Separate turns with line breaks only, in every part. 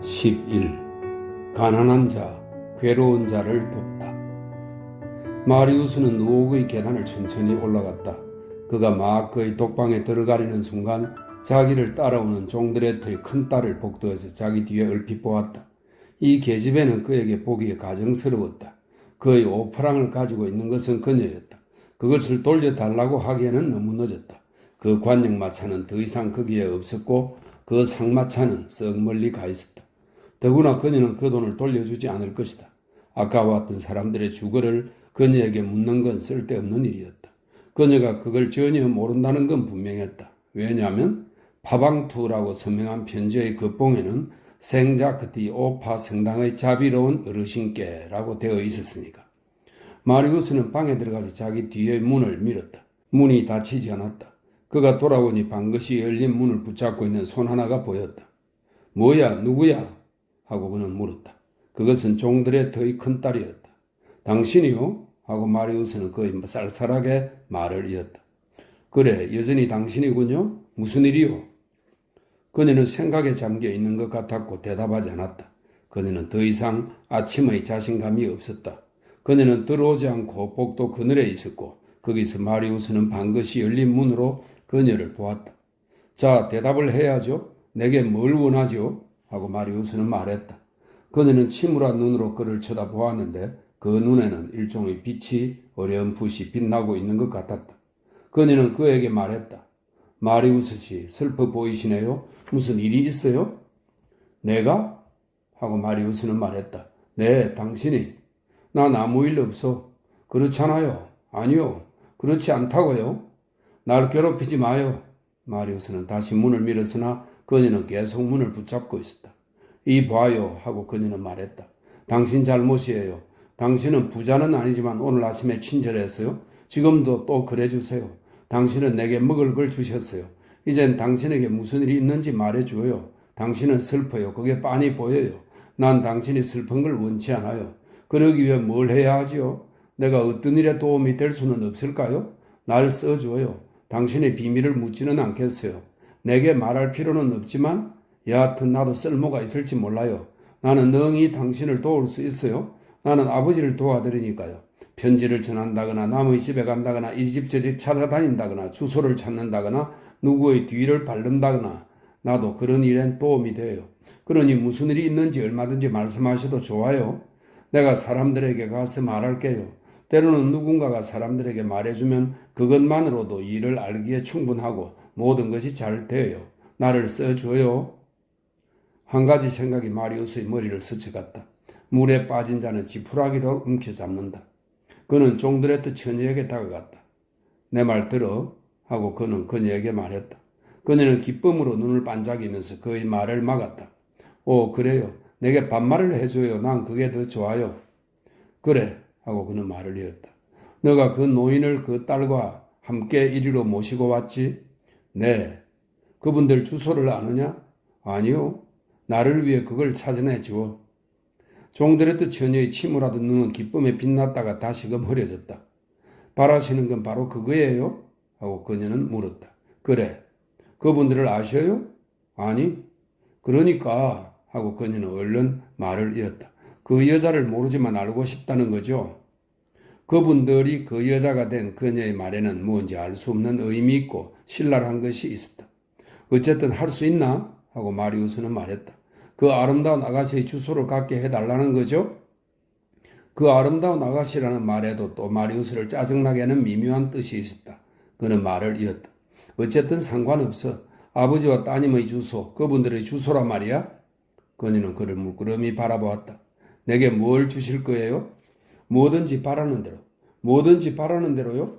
11. 가난한 자, 괴로운 자를 돕다. 마리우스는 누옥의 계단을 천천히 올라갔다. 그가 막 그의 독방에 들어가려는 순간 자기를 따라오는 종드레트의 큰딸을 복도에서 자기 뒤에 얼핏 보았다. 이 계집애는 그에게 보기에 가정스러웠다. 그의 오프랑을 가지고 있는 것은 그녀였다. 그것을 돌려달라고 하기에는 너무 늦었다. 그 관역마차는 더 이상 거기에 없었고 그 상마차는 썩 멀리 가 있었다. 더구나 그녀는 그 돈을 돌려주지 않을 것이다. 아까 왔던 사람들의 주거를 그녀에게 묻는 건 쓸데없는 일이었다. 그녀가 그걸 전혀 모른다는 건 분명했다. 왜냐하면 파방투라고 서명한 편지의 겉봉에는 생자크티 오파 성당의 자비로운 어르신께라고 되어 있었으니까. 마리우스는 방에 들어가서 자기 뒤의 문을 밀었다. 문이 닫히지 않았다. 그가 돌아오니 방긋이 열린 문을 붙잡고 있는 손 하나가 보였다. 뭐야, 누구야? 하고 그는 물었다. 그것은 종드레트의 큰딸이었다. 당신이요? 하고 마리우스는 거의 쌀쌀하게 말을 이었다. 그래, 여전히 당신이군요. 무슨 일이요? 그녀는 생각에 잠겨 있는 것 같았고 대답하지 않았다. 그녀는 더 이상 아침의 자신감이 없었다. 그녀는 들어오지 않고 복도 그늘에 있었고 거기서 마리우스는 방긋이 열린 문으로 그녀를 보았다. 자, 대답을 해야죠. 내게 뭘 원하죠? 하고 마리우스는 말했다. 그녀는 침울한 눈으로 그를 쳐다보았는데 그 눈에는 일종의 빛이 어렴풋이 빛나고 있는 것 같았다. 그녀는 그에게 말했다. 마리우스 씨, 슬퍼 보이시네요. 무슨 일이 있어요? 내가? 하고 마리우스는 말했다. 네, 당신이. 난 아무 일 없어. 그렇잖아요. 아니요. 그렇지 않다고요. 날 괴롭히지 마요. 마리우스는 다시 문을 밀었으나 그녀는 계속 문을 붙잡고 있었다. 이 봐요 하고 그녀는 말했다. 당신 잘못이에요. 당신은 부자는 아니지만 오늘 아침에 친절했어요. 지금도 또 그래주세요. 당신은 내게 먹을 걸 주셨어요. 이젠 당신에게 무슨 일이 있는지 말해줘요. 당신은 슬퍼요. 그게 빤히 보여요. 난 당신이 슬픈 걸 원치 않아요. 그러기 위해 뭘 해야 하지요? 내가 어떤 일에 도움이 될 수는 없을까요? 날 써줘요. 당신의 비밀을 묻지는 않겠어요. 내게 말할 필요는 없지만 여하튼 나도 쓸모가 있을지 몰라요. 나는 능히 당신을 도울 수 있어요. 나는 아버지를 도와드리니까요. 편지를 전한다거나 남의 집에 간다거나 이 집 저 집 찾아다닌다거나 주소를 찾는다거나 누구의 뒤를 밟는다거나 나도 그런 일엔 도움이 돼요. 그러니 무슨 일이 있는지 얼마든지 말씀하셔도 좋아요. 내가 사람들에게 가서 말할게요. 때로는 누군가가 사람들에게 말해주면 그것만으로도 일을 알기에 충분하고 모든 것이 잘 돼요. 나를 써줘요. 한 가지 생각이 마리우스의 머리를 스쳐갔다. 물에 빠진 자는 지푸라기로 움켜잡는다. 그는 종드레트 처녀에게 다가갔다. 내 말 들어? 하고 그는 그녀에게 말했다. 그녀는 기쁨으로 눈을 반짝이면서 그의 말을 막았다. 오, 그래요. 내게 반말을 해줘요. 난 그게 더 좋아요. 그래. 하고 그는 말을 이었다. 너가 그 노인을 그 딸과 함께 이리로 모시고 왔지? 네. 그분들 주소를 아느냐? 아니요. 나를 위해 그걸 찾아내 주어. 종드레트 처녀의 침울하던 눈은 기쁨에 빛났다가 다시금 흐려졌다. 바라시는 건 바로 그거예요? 하고 그녀는 물었다. 그래. 그분들을 아셔요? 아니. 그러니까 하고 그녀는 얼른 말을 이었다. 그 여자를 모르지만 알고 싶다는 거죠. 그분들이 그 여자가 된 그녀의 말에는 뭔지 알 수 없는 의미 있고 신랄한 것이 있었다. 어쨌든 할 수 있나? 하고 마리우스는 말했다. 그 아름다운 아가씨의 주소를 갖게 해달라는 거죠? 그 아름다운 아가씨라는 말에도 또 마리우스를 짜증나게 하는 미묘한 뜻이 있었다. 그는 말을 이었다. 어쨌든 상관없어. 아버지와 따님의 주소, 그분들의 주소란 말이야? 그녀는 그를 물끄러미 바라보았다. 내게 뭘 주실 거예요? 뭐든지 바라는 대로. 뭐든지 바라는 대로요?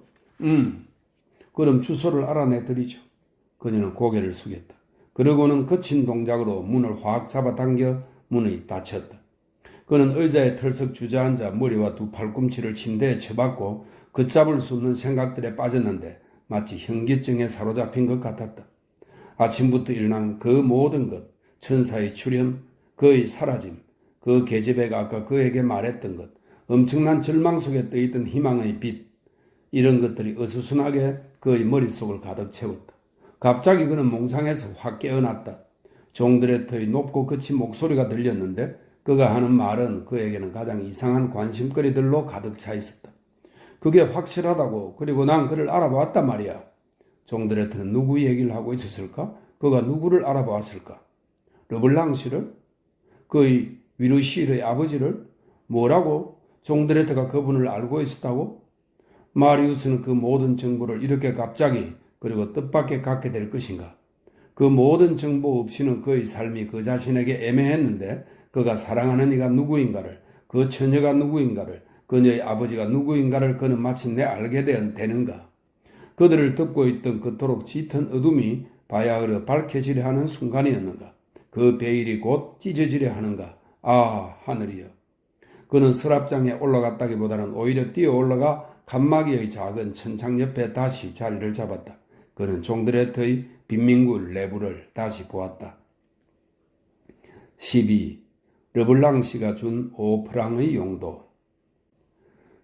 그럼 주소를 알아내 드리죠. 그녀는 고개를 숙였다. 그러고는 거친 동작으로 문을 확 잡아당겨 문이 닫혔다. 그는 의자에 털썩 주저앉아 머리와 두 팔꿈치를 침대에 쳐박고 걷잡을 수 없는 생각들에 빠졌는데 마치 현기증에 사로잡힌 것 같았다. 아침부터 일어난 그 모든 것, 천사의 출현, 그의 사라짐, 그 계집애가 아까 그에게 말했던 것, 엄청난 절망 속에 떠있던 희망의 빛, 이런 것들이 어수선하게 그의 머릿속을 가득 채웠다. 갑자기 그는 몽상에서 확 깨어났다. 종드레트의 높고 거친 목소리가 들렸는데 그가 하는 말은 그에게는 가장 이상한 관심거리들로 가득 차 있었다. 그게 확실하다고. 그리고 난 그를 알아봤단 말이야. 종드레트는 누구 얘기를 하고 있었을까? 그가 누구를 알아봤을까? 르블랑 씨를? 그의 위르실의 아버지를? 뭐라고? 종드레트가 그분을 알고 있었다고? 마리우스는 그 모든 정보를 이렇게 갑자기 그리고 뜻밖의 갖게 될 것인가? 그 모든 정보 없이는 그의 삶이 그 자신에게 애매했는데 그가 사랑하는 이가 누구인가를, 그 처녀가 누구인가를, 그녀의 아버지가 누구인가를 그는 마침내 알게 되는가? 그들을 덮고 있던 그토록 짙은 어둠이 바야흐로 밝혀지려 하는 순간이었는가? 그 베일이 곧 찢어지려 하는가? 아, 하늘이여. 그는 서랍장에 올라갔다기보다는 오히려 뛰어 올라가 칸막이의 작은 천창 옆에 다시 자리를 잡았다. 그는 종드레트의 빈민굴 내부를 다시 보았다. 12. 르블랑 씨가 준 5프랑의 용도.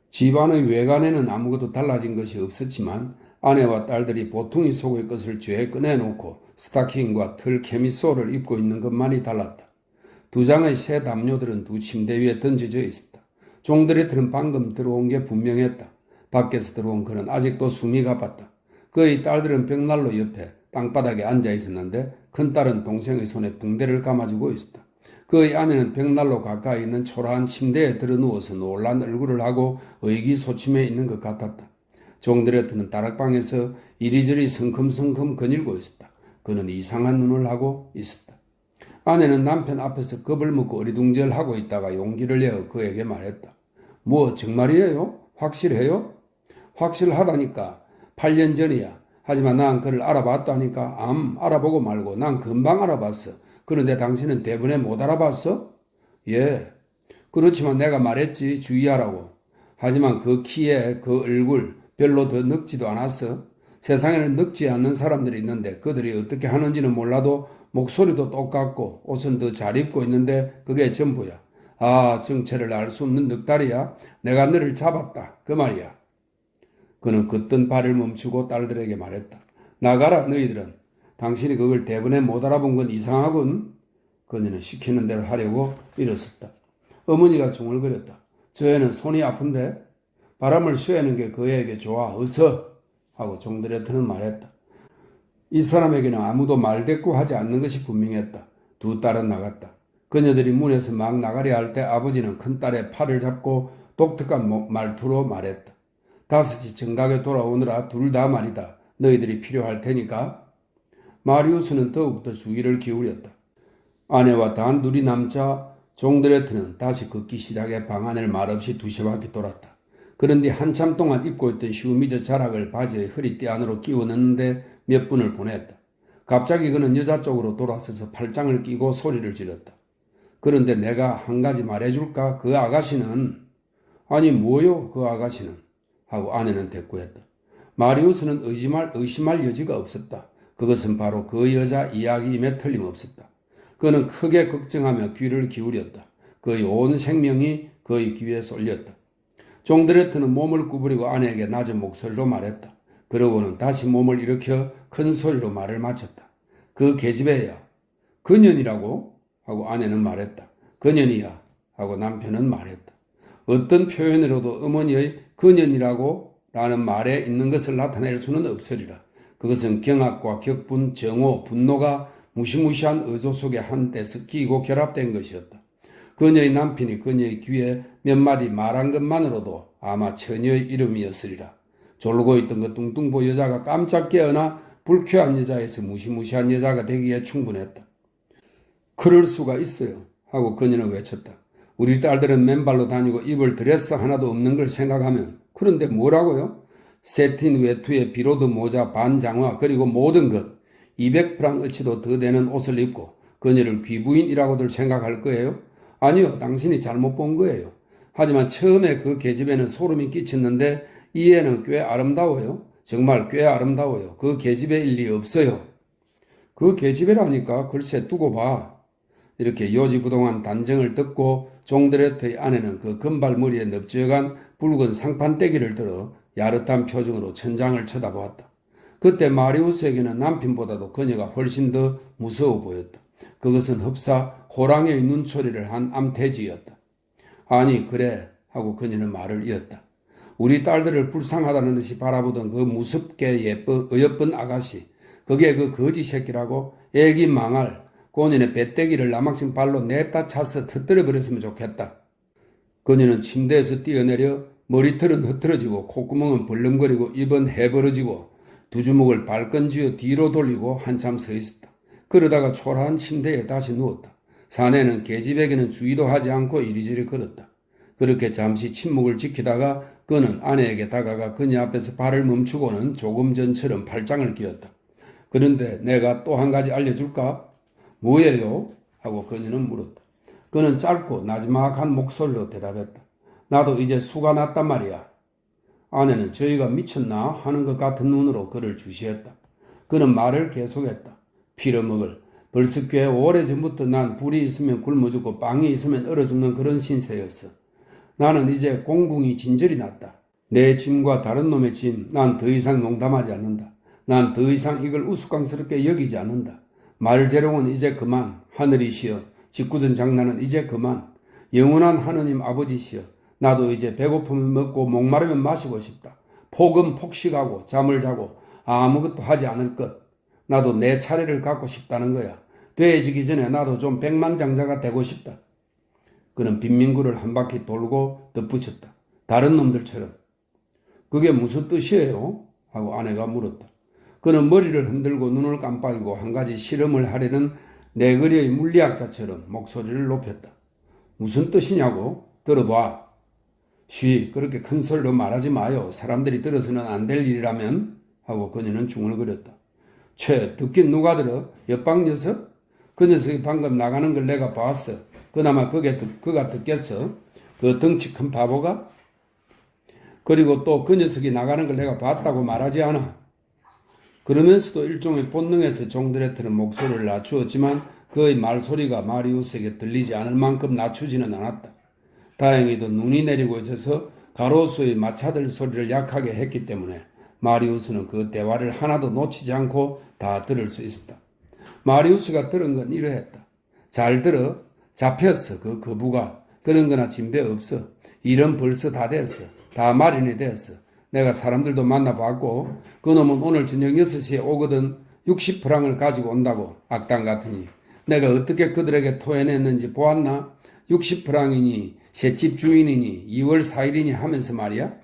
집안의 외관에는 아무것도 달라진 것이 없었지만 아내와 딸들이 보퉁이 속의 것을 죄 꺼내놓고 스타킹과 털 캐미소를 입고 있는 것만이 달랐다. 두 장의 새 담요들은 두 침대 위에 던져져 있었다. 종드레트는 방금 들어온 게 분명했다. 밖에서 들어온 그는 아직도 숨이 가빴다. 그의 딸들은 벽난로 옆에 땅바닥에 앉아 있었는데 큰딸은 동생의 손에 붕대를 감아주고 있었다. 그의 아내는 벽난로 가까이 있는 초라한 침대에 들어누워서 놀란 얼굴을 하고 의기소침해 있는 것 같았다. 종드레트는 다락방에서 이리저리 성큼성큼 거닐고 있었다. 그는 이상한 눈을 하고 있었다. 아내는 남편 앞에서 겁을 먹고 어리둥절하고 있다가 용기를 내어 그에게 말했다. 뭐 정말이에요? 확실해요? 확실하다니까. 8년 전이야. 하지만 난 그를 알아봤다니까. 알아보고 말고 난 금방 알아봤어. 그런데 당신은 대번에 못 알아봤어? 예. 그렇지만 내가 말했지 주의하라고. 하지만 그 키에 그 얼굴 별로 더 늙지도 않았어. 세상에는 늙지 않는 사람들이 있는데 그들이 어떻게 하는지는 몰라도 목소리도 똑같고 옷은 더 잘 입고 있는데 그게 전부야. 아, 정체를 알 수 없는 늑다리야. 내가 너를 잡았다. 그 말이야. 그는 걷던 발을 멈추고 딸들에게 말했다. 나가라 너희들은. 당신이 그걸 대번에 못 알아본 건 이상하군. 그녀는 시키는 대로 하려고 일어섰다. 어머니가 중얼거렸다. 저 애는 손이 아픈데 바람을 쐬는 게 그애에게 좋아. 어서 하고 종드레트는 말했다. 이 사람에게는 아무도 말대꾸하지 않는 것이 분명했다. 두 딸은 나갔다. 그녀들이 문에서 막 나가려 할 때 아버지는 큰딸의 팔을 잡고 독특한 말투로 말했다. 5시 정각에 돌아오느라 둘 다 말이다. 너희들이 필요할 테니까. 마리우스는 더욱더 주의를 기울였다. 아내와 단둘이 남자 종드레트는 다시 걷기 시작해 방 안을 말없이 두세 바퀴 돌았다. 그런데 한참 동안 입고 있던 슈미저 자락을 바지의 허리띠 안으로 끼워 넣는데 몇 분을 보냈다. 갑자기 그는 여자 쪽으로 돌아서서 팔짱을 끼고 소리를 지렀다. 그런데 내가 한 가지 말해줄까? 그 아가씨는... 아니 뭐요 그 아가씨는? 하고 아내는 대꾸했다. 마리우스는 의심할 여지가 없었다. 그것은 바로 그 여자 이야기임에 틀림없었다. 그는 크게 걱정하며 귀를 기울였다. 그의 온 생명이 그의 귀에 쏠렸다. 종드레트는 몸을 구부리고 아내에게 낮은 목소리로 말했다. 그러고는 다시 몸을 일으켜 큰 소리로 말을 마쳤다. 그 계집애야. 그년이라고? 하고 아내는 말했다. 그년이야. 하고 남편은 말했다. 어떤 표현으로도 어머니의 그년이라고 라는 말에 있는 것을 나타낼 수는 없으리라. 그것은 경악과 격분, 정오, 분노가 무시무시한 의조 속에 한때 섞이고 결합된 것이었다. 그녀의 남편이 그녀의 귀에 몇 마디 말한 것만으로도 아마 처녀의 이름이었으리라. 졸고 있던 그 뚱뚱보 여자가 깜짝 깨어나 불쾌한 여자에서 무시무시한 여자가 되기에 충분했다. 그럴 수가 있어요. 하고 그녀는 외쳤다. 우리 딸들은 맨발로 다니고 입을 드레스 하나도 없는 걸 생각하면 그런데 뭐라고요? 세틴 외투에 비로드 모자 반장화 그리고 모든 것 200프랑 어치도 더 되는 옷을 입고 그녀를 귀부인이라고들 생각할 거예요? 아니요. 당신이 잘못 본 거예요. 하지만 처음에 그 계집애는 소름이 끼쳤는데 이 애는 꽤 아름다워요. 정말 꽤 아름다워요. 그 계집애일 리 없어요. 그 계집애라니까 글쎄 두고 봐. 이렇게 요지부동한 단정을 듣고 종드레트의 아내는 그 금발머리에 넓적한 붉은 상판떼기를 들어 야릇한 표정으로 천장을 쳐다보았다. 그때 마리우스에게는 남편보다도 그녀가 훨씬 더 무서워 보였다. 그것은 흡사 호랑이의 눈초리를 한 암태지였다. 아니 그래 하고 그녀는 말을 이었다. 우리 딸들을 불쌍하다는 듯이 바라보던 그 무섭게 어여쁜 아가씨, 그게 그 거지 새끼라고? 애기 망할 고년의 배때기를 나막신 발로 냅다 차서 터뜨려 버렸으면 좋겠다. 그녀는 침대에서 뛰어내려 머리털은 흐트러지고 콧구멍은 벌렁거리고 입은 해버러지고 두 주먹을 발끈 쥐어 뒤로 돌리고 한참 서 있었다. 그러다가 초라한 침대에 다시 누웠다. 사내는 계집에게는 주의도 하지 않고 이리저리 걸었다. 그렇게 잠시 침묵을 지키다가 그는 아내에게 다가가 그녀 앞에서 발을 멈추고는 조금 전처럼 팔짱을 끼었다. 그런데 내가 또 한 가지 알려줄까? 뭐예요? 하고 그녀는 물었다. 그는 짧고 나지막한 목소리로 대답했다. 나도 이제 수가 났단 말이야. 아내는 저희가 미쳤나 하는 것 같은 눈으로 그를 주시했다. 그는 말을 계속했다. 피려먹을. 벌써 꽤 오래전부터 난 불이 있으면 굶어 죽고 빵이 있으면 얼어 죽는 그런 신세였어. 나는 이제 공궁이 진절이 났다. 내 짐과 다른 놈의 짐, 난 더 이상 농담하지 않는다. 난 더 이상 이걸 우스꽝스럽게 여기지 않는다. 말재롱은 이제 그만. 하늘이시여. 짓궂은 장난은 이제 그만. 영원한 하느님 아버지시여. 나도 이제 배고프면 먹고 목마르면 마시고 싶다. 폭은 폭식하고 잠을 자고 아무것도 하지 않을 것. 나도 내 차례를 갖고 싶다는 거야. 돼지기 전에 나도 좀 백만장자가 되고 싶다. 그는 빈민구를 한 바퀴 돌고 덧붙였다. 다른 놈들처럼. 그게 무슨 뜻이에요? 하고 아내가 물었다. 그는 머리를 흔들고 눈을 깜빡이고 한 가지 실험을 하려는 내거리의 물리학자처럼 목소리를 높였다. 무슨 뜻이냐고? 들어봐. 쉬, 그렇게 큰 소리로 말하지 마요. 사람들이 들어서는 안 될 일이라면? 하고 그녀는 중얼거렸다. 듣긴 누가 들어? 옆방 녀석? 그 녀석이 방금 나가는 걸 내가 봤어. 그나마 그가 듣겠어? 그 덩치 큰 바보가? 그리고 또 그 녀석이 나가는 걸 내가 봤다고 말하지 않아. 그러면서도 일종의 본능에서 종드레트는 목소리를 낮추었지만 그의 말소리가 마리우스에게 들리지 않을 만큼 낮추지는 않았다. 다행히도 눈이 내리고 있어서 가로수의 마차들 소리를 약하게 했기 때문에 마리우스는 그 대화를 하나도 놓치지 않고 다 들을 수 있었다. 마리우스가 들은 건 이러했다. 잘 들어. 잡혔어. 그 거부가. 그런 거나 진배 없어. 일은 벌써 다 됐어. 다 마련이 됐어. 내가 사람들도 만나봤고 그 놈은 오늘 저녁 6시에 오거든. 60프랑을 가지고 온다고. 악당 같으니. 내가 어떻게 그들에게 토해냈는지 보았나? 60프랑이니 셋집 주인이니 2월 4일이니 하면서 말이야.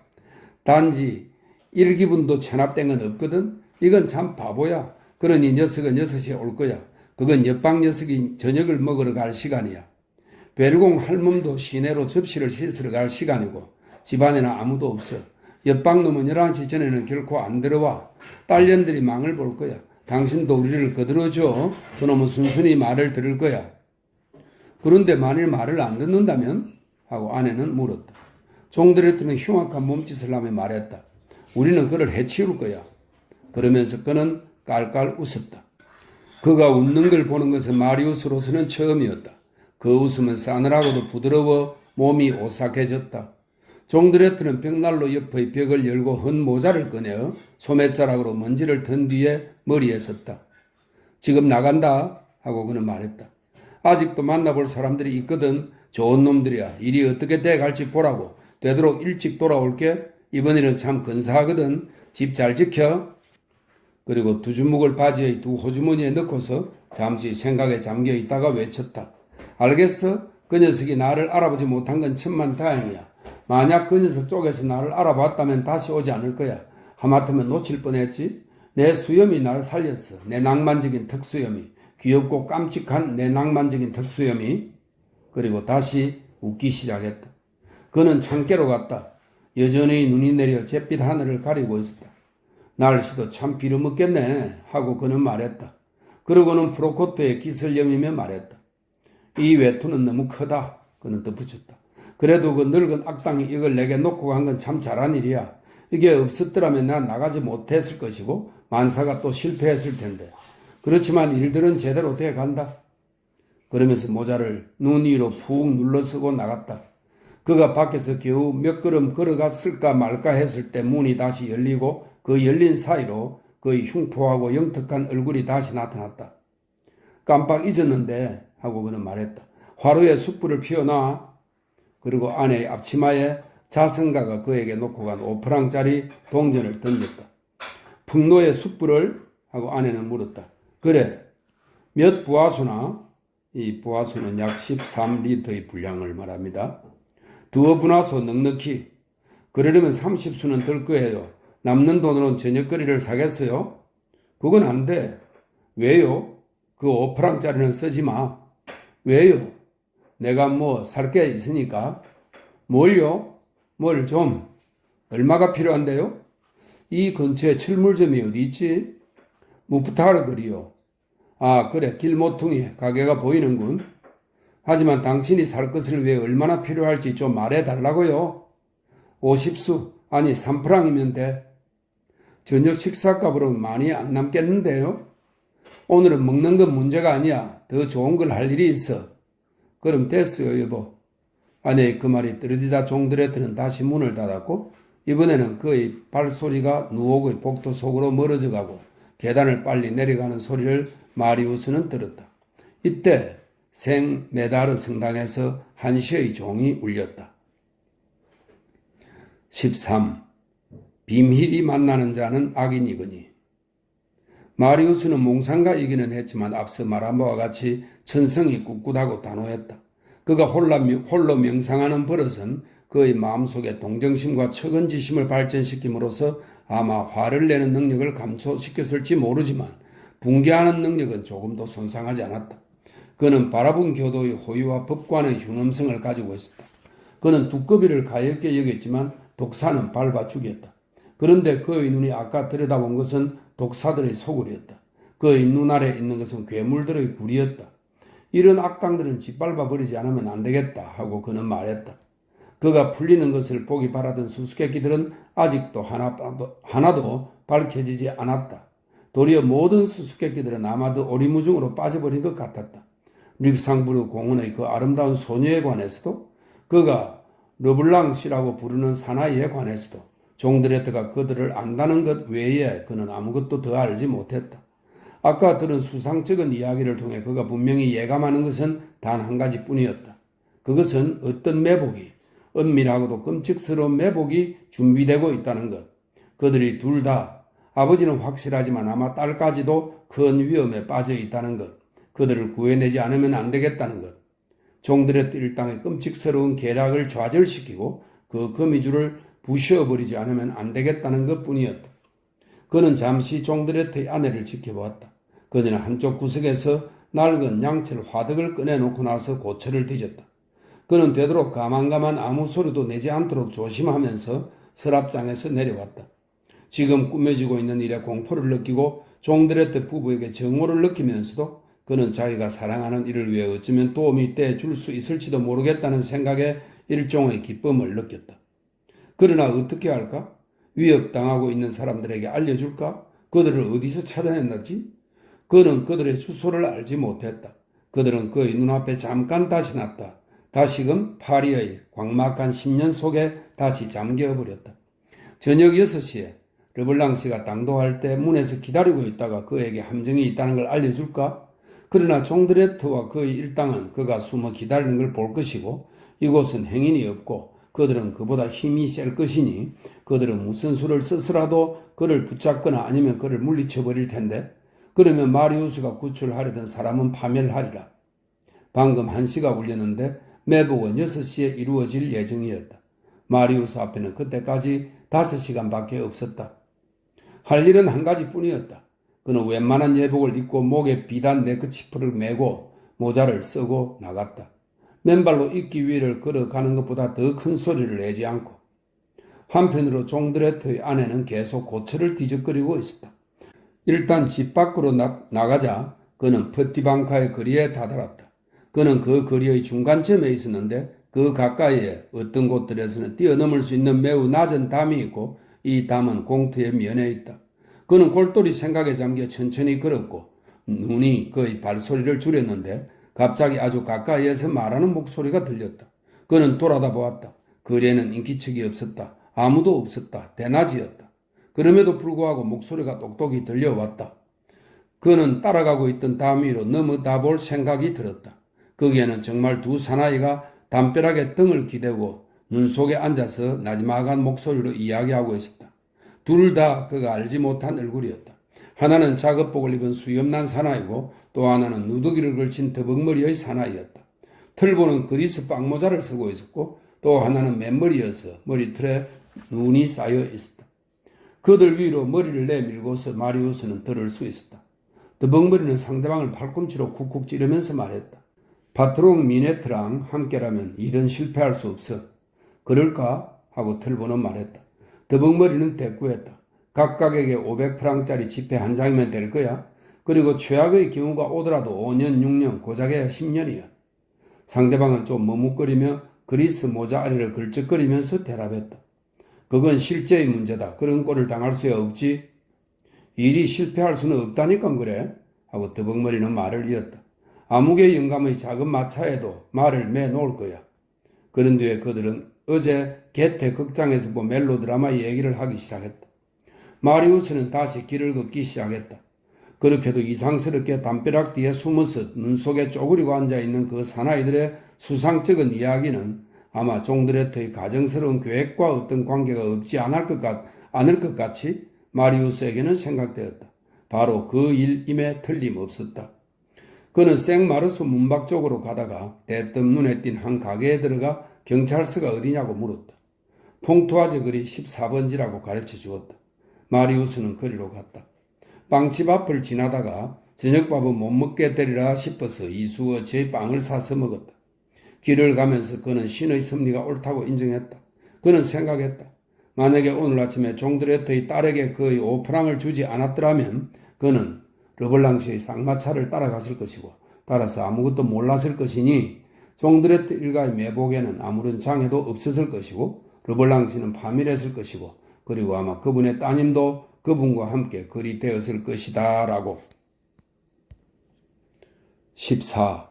단지 1기분도 체납된 건 없거든. 이건 참 바보야. 그러니 녀석은 6시에 올 거야. 그건 옆방 녀석이 저녁을 먹으러 갈 시간이야. 베르공 할멈도 시내로 접시를 씻으러 갈 시간이고 집안에는 아무도 없어. 옆방 놈은 11시 전에는 결코 안 들어와. 딸년들이 망을 볼 거야. 당신도 우리를 거들어줘. 그놈은 순순히 말을 들을 거야. 그런데 만일 말을 안 듣는다면? 하고 아내는 물었다. 종드레트는 흉악한 몸짓을 하며 말했다. 우리는 그를 해치울 거야. 그러면서 그는 깔깔 웃었다. 그가 웃는 걸 보는 것은 마리우스로서는 처음이었다. 그 웃음은 싸늘하고도 부드러워 몸이 오싹해졌다. 종드레트는 벽난로 옆의 벽을 열고 헌 모자를 꺼내어 소매자락으로 먼지를 턴 뒤에 머리에 섰다. 지금 나간다 하고 그는 말했다. 아직도 만나볼 사람들이 있거든. 좋은 놈들이야. 일이 어떻게 돼갈지 보라고. 되도록 일찍 돌아올게. 이번 일은 참 근사하거든. 집 잘 지켜. 그리고 두 주먹을 바지의 두 호주머니에 넣고서 잠시 생각에 잠겨 있다가 외쳤다. 알겠어? 그 녀석이 나를 알아보지 못한 건 천만다행이야. 만약 그 녀석 쪽에서 나를 알아봤다면 다시 오지 않을 거야. 하마터면 놓칠 뻔했지. 내 수염이 나를 살렸어. 내 낭만적인 턱수염이. 귀엽고 깜찍한 내 낭만적인 턱수염이. 그리고 다시 웃기 시작했다. 그는 창가로 갔다. 여전히 눈이 내려 잿빛 하늘을 가리고 있었다. 날씨도 참 빌어먹겠네 하고 그는 말했다. 그러고는 프로코트에 기슬염이며 말했다. 이 외투는 너무 크다. 그는 덧붙였다. 그래도 그 늙은 악당이 이걸 내게 놓고 간 건 참 잘한 일이야. 이게 없었더라면 난 나가지 못했을 것이고 만사가 또 실패했을 텐데. 그렇지만 일들은 제대로 돼 간다. 그러면서 모자를 눈 위로 푹 눌러쓰고 나갔다. 그가 밖에서 겨우 몇 걸음 걸어갔을까 말까 했을 때 문이 다시 열리고 그 열린 사이로 그의 흉포하고 영특한 얼굴이 다시 나타났다. 깜빡 잊었는데 하고 그는 말했다. 화로에 숯불을 피워놔. 그리고 아내의 앞치마에 자선가가 그에게 놓고 간 5프랑짜리 동전을 던졌다. 풍로의 숯불을 하고 아내는 물었다. 그래, 몇 부하수나? 이 부하수는 약 13리터의 분량을 말합니다. 두어 분하수 넉넉히. 그러려면 30수는 들 거예요. 남는 돈으로는 저녁거리를 사겠어요? 그건 안 돼. 왜요? 그 5프랑짜리는 쓰지 마. 왜요? 내가 뭐 살 게 있으니까. 뭘요? 뭘 좀. 얼마가 필요한데요? 이 근처에 철물점이 어디 있지? 무프타르 거리요. 아, 그래. 길모퉁이 가게가 보이는군. 하지만 당신이 살 것을 왜 얼마나 필요할지 좀 말해달라고요. 50수, 아니 3프랑이면 돼. 저녁 식사값으로 많이 안 남겠는데요? 오늘은 먹는 건 문제가 아니야. 더 좋은 걸 할 일이 있어. 그럼 됐어요, 여보. 아내의 그 말이 떨어지자 종드레트는 다시 문을 닫았고 이번에는 그의 발소리가 누옥의 복도 속으로 멀어져 가고 계단을 빨리 내려가는 소리를 마리우스는 들었다. 이때 생 메다르 성당에서 한시의 종이 울렸다. 13. 비밀이 만나는 자는 악인이거니. 마리우스는 몽상가이기는 했지만 앞서 말한 바와 같이 천성이 꿋꿋하고 단호했다. 그가 홀로 명상하는 버릇은 그의 마음속에 동정심과 측은지심을 발전시킴으로써 아마 화를 내는 능력을 감소시켰을지 모르지만 붕괴하는 능력은 조금도 손상하지 않았다. 그는 바라본 교도의 호의와 법관의 흉음성을 가지고 있었다. 그는 두꺼비를 가엽게 여겼지만 독사는 밟아 죽였다. 그런데 그의 눈이 아까 들여다본 것은 독사들의 소굴이었다. 그의 눈 아래 있는 것은 괴물들의 굴이었다. 이런 악당들은 짓밟아 버리지 않으면 안 되겠다 하고 그는 말했다. 그가 풀리는 것을 보기 바라던 수수께끼들은 아직도 하나도 밝혀지지 않았다. 도리어 모든 수수께끼들은 아마도 오리무중으로 빠져버린 것 같았다. 릭상부르 공원의 그 아름다운 소녀에 관해서도 그가 르블랑 씨라고 부르는 사나이에 관해서도 종드레트가 그들을 안다는 것 외에 그는 아무것도 더 알지 못했다. 아까 들은 수상쩍은 이야기를 통해 그가 분명히 예감하는 것은 단 한 가지뿐이었다. 그것은 어떤 매복이, 은밀하고도 끔찍스러운 매복이 준비되고 있다는 것. 그들이 둘 다 아버지는 확실하지만 아마 딸까지도 큰 위험에 빠져 있다는 것. 그들을 구해내지 않으면 안 되겠다는 것. 종드레트 일당의 끔찍스러운 계략을 좌절시키고 그 거미줄을 부셔버리지 않으면 안 되겠다는 것뿐이었다. 그는 잠시 종드레트의 아내를 지켜보았다. 그녀는 한쪽 구석에서 낡은 양철 화덕을 꺼내놓고 나서 고철을 뒤졌다. 그는 되도록 가만가만 아무 소리도 내지 않도록 조심하면서 서랍장에서 내려왔다. 지금 꾸며지고 있는 일에 공포를 느끼고 종드레트 부부에게 정오를 느끼면서도 그는 자기가 사랑하는 이를 위해 어쩌면 도움이 돼 줄 수 있을지도 모르겠다는 생각에 일종의 기쁨을 느꼈다. 그러나 어떻게 할까? 위협당하고 있는 사람들에게 알려줄까? 그들을 어디서 찾아냈는지? 그는 그들의 주소를 알지 못했다. 그들은 그의 눈앞에 잠깐 다시 났다. 다시금 파리의 광막한 10년 속에 다시 잠겨버렸다. 저녁 6시에 르블랑 씨가 당도할 때 문에서 기다리고 있다가 그에게 함정이 있다는 걸 알려줄까? 그러나 종드레트와 그의 일당은 그가 숨어 기다리는 걸 볼 것이고 이곳은 행인이 없고 그들은 그보다 힘이 셀 것이니 그들은 무슨 수를 써서라도 그를 붙잡거나 아니면 그를 물리쳐버릴 텐데 그러면 마리우스가 구출하려던 사람은 파멸하리라. 방금 1시가 울렸는데 매복은 6시에 이루어질 예정이었다. 마리우스 앞에는 그때까지 5시간밖에 없었다. 할 일은 한 가지뿐이었다. 그는 웬만한 예복을 입고 목에 비단 네크치프를 메고 모자를 쓰고 나갔다. 맨발로 입기 위를 걸어가는 것보다 더 큰 소리를 내지 않고. 한편으로 종드레트의 아내는 계속 고철을 뒤적거리고 있었다. 일단 집 밖으로 나가자 그는 퍼티방카의 거리에 다다랐다. 그는 그 거리의 중간쯤에 있었는데 그 가까이에 어떤 곳들에서는 뛰어넘을 수 있는 매우 낮은 담이 있고 이 담은 공터에 면해 있다. 그는 골똘히 생각에 잠겨 천천히 걸었고 눈이 그의 발소리를 줄였는데 갑자기 아주 가까이에서 말하는 목소리가 들렸다. 그는 돌아다 보았다. 거리에는 인기척이 없었다. 아무도 없었다. 대낮이었다. 그럼에도 불구하고 목소리가 똑똑히 들려왔다. 그는 따라가고 있던 담 위로 넘어다 볼 생각이 들었다. 거기에는 정말 두 사나이가 담벼락에 등을 기대고 눈 속에 앉아서 나지막한 목소리로 이야기하고 있었다. 둘 다 그가 알지 못한 얼굴이었다. 하나는 작업복을 입은 수염난 사나이고 또 하나는 누더기를 걸친 더벅머리의 사나이였다. 털보는 그리스 빵모자를 쓰고 있었고 또 하나는 맨머리여서 머리털에 눈이 쌓여 있었다. 그들 위로 머리를 내밀고서 마리우스는 들을 수 있었다. 더벅머리는 상대방을 팔꿈치로 쿡쿡 찌르면서 말했다. 파트롱 미네트랑 함께라면 일은 실패할 수 없어. 그럴까? 하고 털보는 말했다. 더벅머리는 대꾸했다. 각각에게 500프랑짜리 지폐 한 장이면 될 거야. 그리고 최악의 경우가 오더라도 5년, 6년, 고작해야 10년이야. 상대방은 좀 머뭇거리며 그리스 모자 아래를 걸쩍거리면서 대답했다. 그건 실제의 문제다. 그런 꼴을 당할 수야 없지. 일이 실패할 수는 없다니까 그래. 하고 더벅머리는 말을 이었다. 암흑의 영감의 작은 마차에도 말을 매놓을 거야. 그런 뒤에 그들은 어제 개태 극장에서 본 멜로드라마 얘기를 하기 시작했다. 마리우스는 다시 길을 걷기 시작했다. 그렇게도 이상스럽게 담벼락 뒤에 숨어서 눈 속에 쪼그리고 앉아있는 그 사나이들의 수상쩍은 이야기는 아마 종드레트의 가정스러운 계획과 어떤 관계가 없지 않을 것 같이 마리우스에게는 생각되었다. 바로 그 일임에 틀림없었다. 그는 생마르스 문밖 쪽으로 가다가 대뜸 눈에 띈 한 가게에 들어가 경찰서가 어디냐고 물었다. 퐁투아제 거리 14번지라고 가르쳐 주었다. 마리우스는 거리로 갔다. 빵집 앞을 지나다가 저녁밥은 못 먹게 되리라 싶어서 이수어치의 빵을 사서 먹었다. 길을 가면서 그는 신의 섭리가 옳다고 인정했다. 그는 생각했다. 만약에 오늘 아침에 종드레트의 딸에게 거의 5프랑을 주지 않았더라면 그는 르블랑시의 쌍마차를 따라갔을 것이고 따라서 아무것도 몰랐을 것이니 종드레트 일가의 매복에는 아무런 장애도 없었을 것이고 르블랑시는 파멸했을 것이고 그리고 아마 그분의 따님도 그분과 함께 거리 되었을 것이다 라고. 14.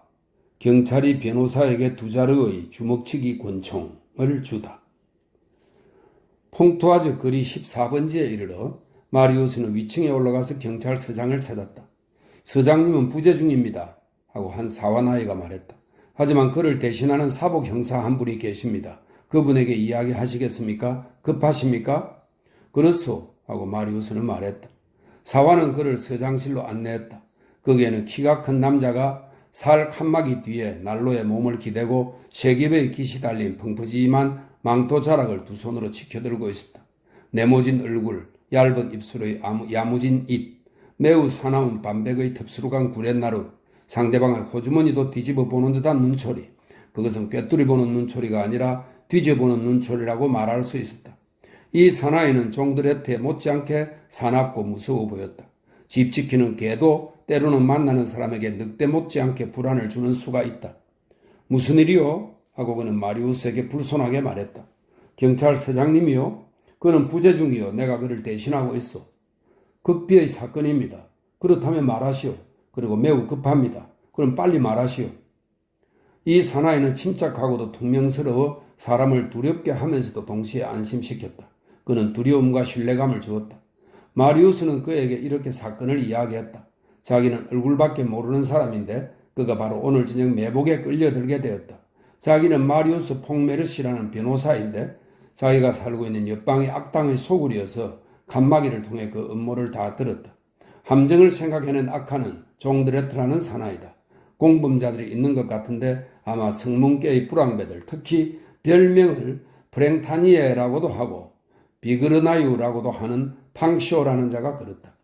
경찰이 변호사에게 2자루의 주먹치기 권총을 주다. 퐁투아즈 거리 14번지에 이르러 마리우스는 위층에 올라가서 경찰서장을 찾았다. 서장님은 부재 중입니다. 하고 한 사완아이가 말했다. 하지만 그를 대신하는 사복 형사 한 분이 계십니다. 그분에게 이야기하시겠습니까? 급하십니까? 그렇소. 하고 마리우스는 말했다. 사완은 그를 서장실로 안내했다. 거기에는 키가 큰 남자가 살 칸막이 뒤에 난로에 몸을 기대고 쇠깁의 깃이 달린 펑퍼짐한 망토 자락을 두 손으로 치켜들고 있었다. 네모진 얼굴, 얇은 입술의 야무진 입, 매우 사나운 반백의 텁스룩한 구렛나룻, 상대방의 호주머니도 뒤집어 보는 듯한 눈초리. 그것은 꿰뚫이 보는 눈초리가 아니라 뒤져보는 눈초리라고 말할 수 있었다. 이 사나이는 종드레트에 못지않게 사납고 무서워 보였다. 집 지키는 개도 때로는 만나는 사람에게 늑대 못지않게 불안을 주는 수가 있다. 무슨 일이요? 하고 그는 마리우스에게 불손하게 말했다. 경찰서장님이요? 그는 부재 중이요. 내가 그를 대신하고 있어. 극비의 사건입니다. 그렇다면 말하시오. 그리고 매우 급합니다. 그럼 빨리 말하시오. 이 사나이는 침착하고도 퉁명스러워 사람을 두렵게 하면서도 동시에 안심시켰다. 그는 두려움과 신뢰감을 주었다. 마리우스는 그에게 이렇게 사건을 이야기했다. 자기는 얼굴밖에 모르는 사람인데 그가 바로 오늘 저녁 매복에 끌려들게 되었다. 자기는 마리우스 퐁메르시라는 변호사인데 자기가 살고 있는 옆방의 악당의 소굴이어서 칸막이를 통해 그 음모를 다 들었다. 함정을 생각해낸 악한은 종드레트라는 사나이다. 공범자들이 있는 것 같은데 아마 성문계의 불황배들, 특히 별명을 프랭타니에라고도 하고 비그르나유라고도 하는 팡쇼라는 자가 그렇다.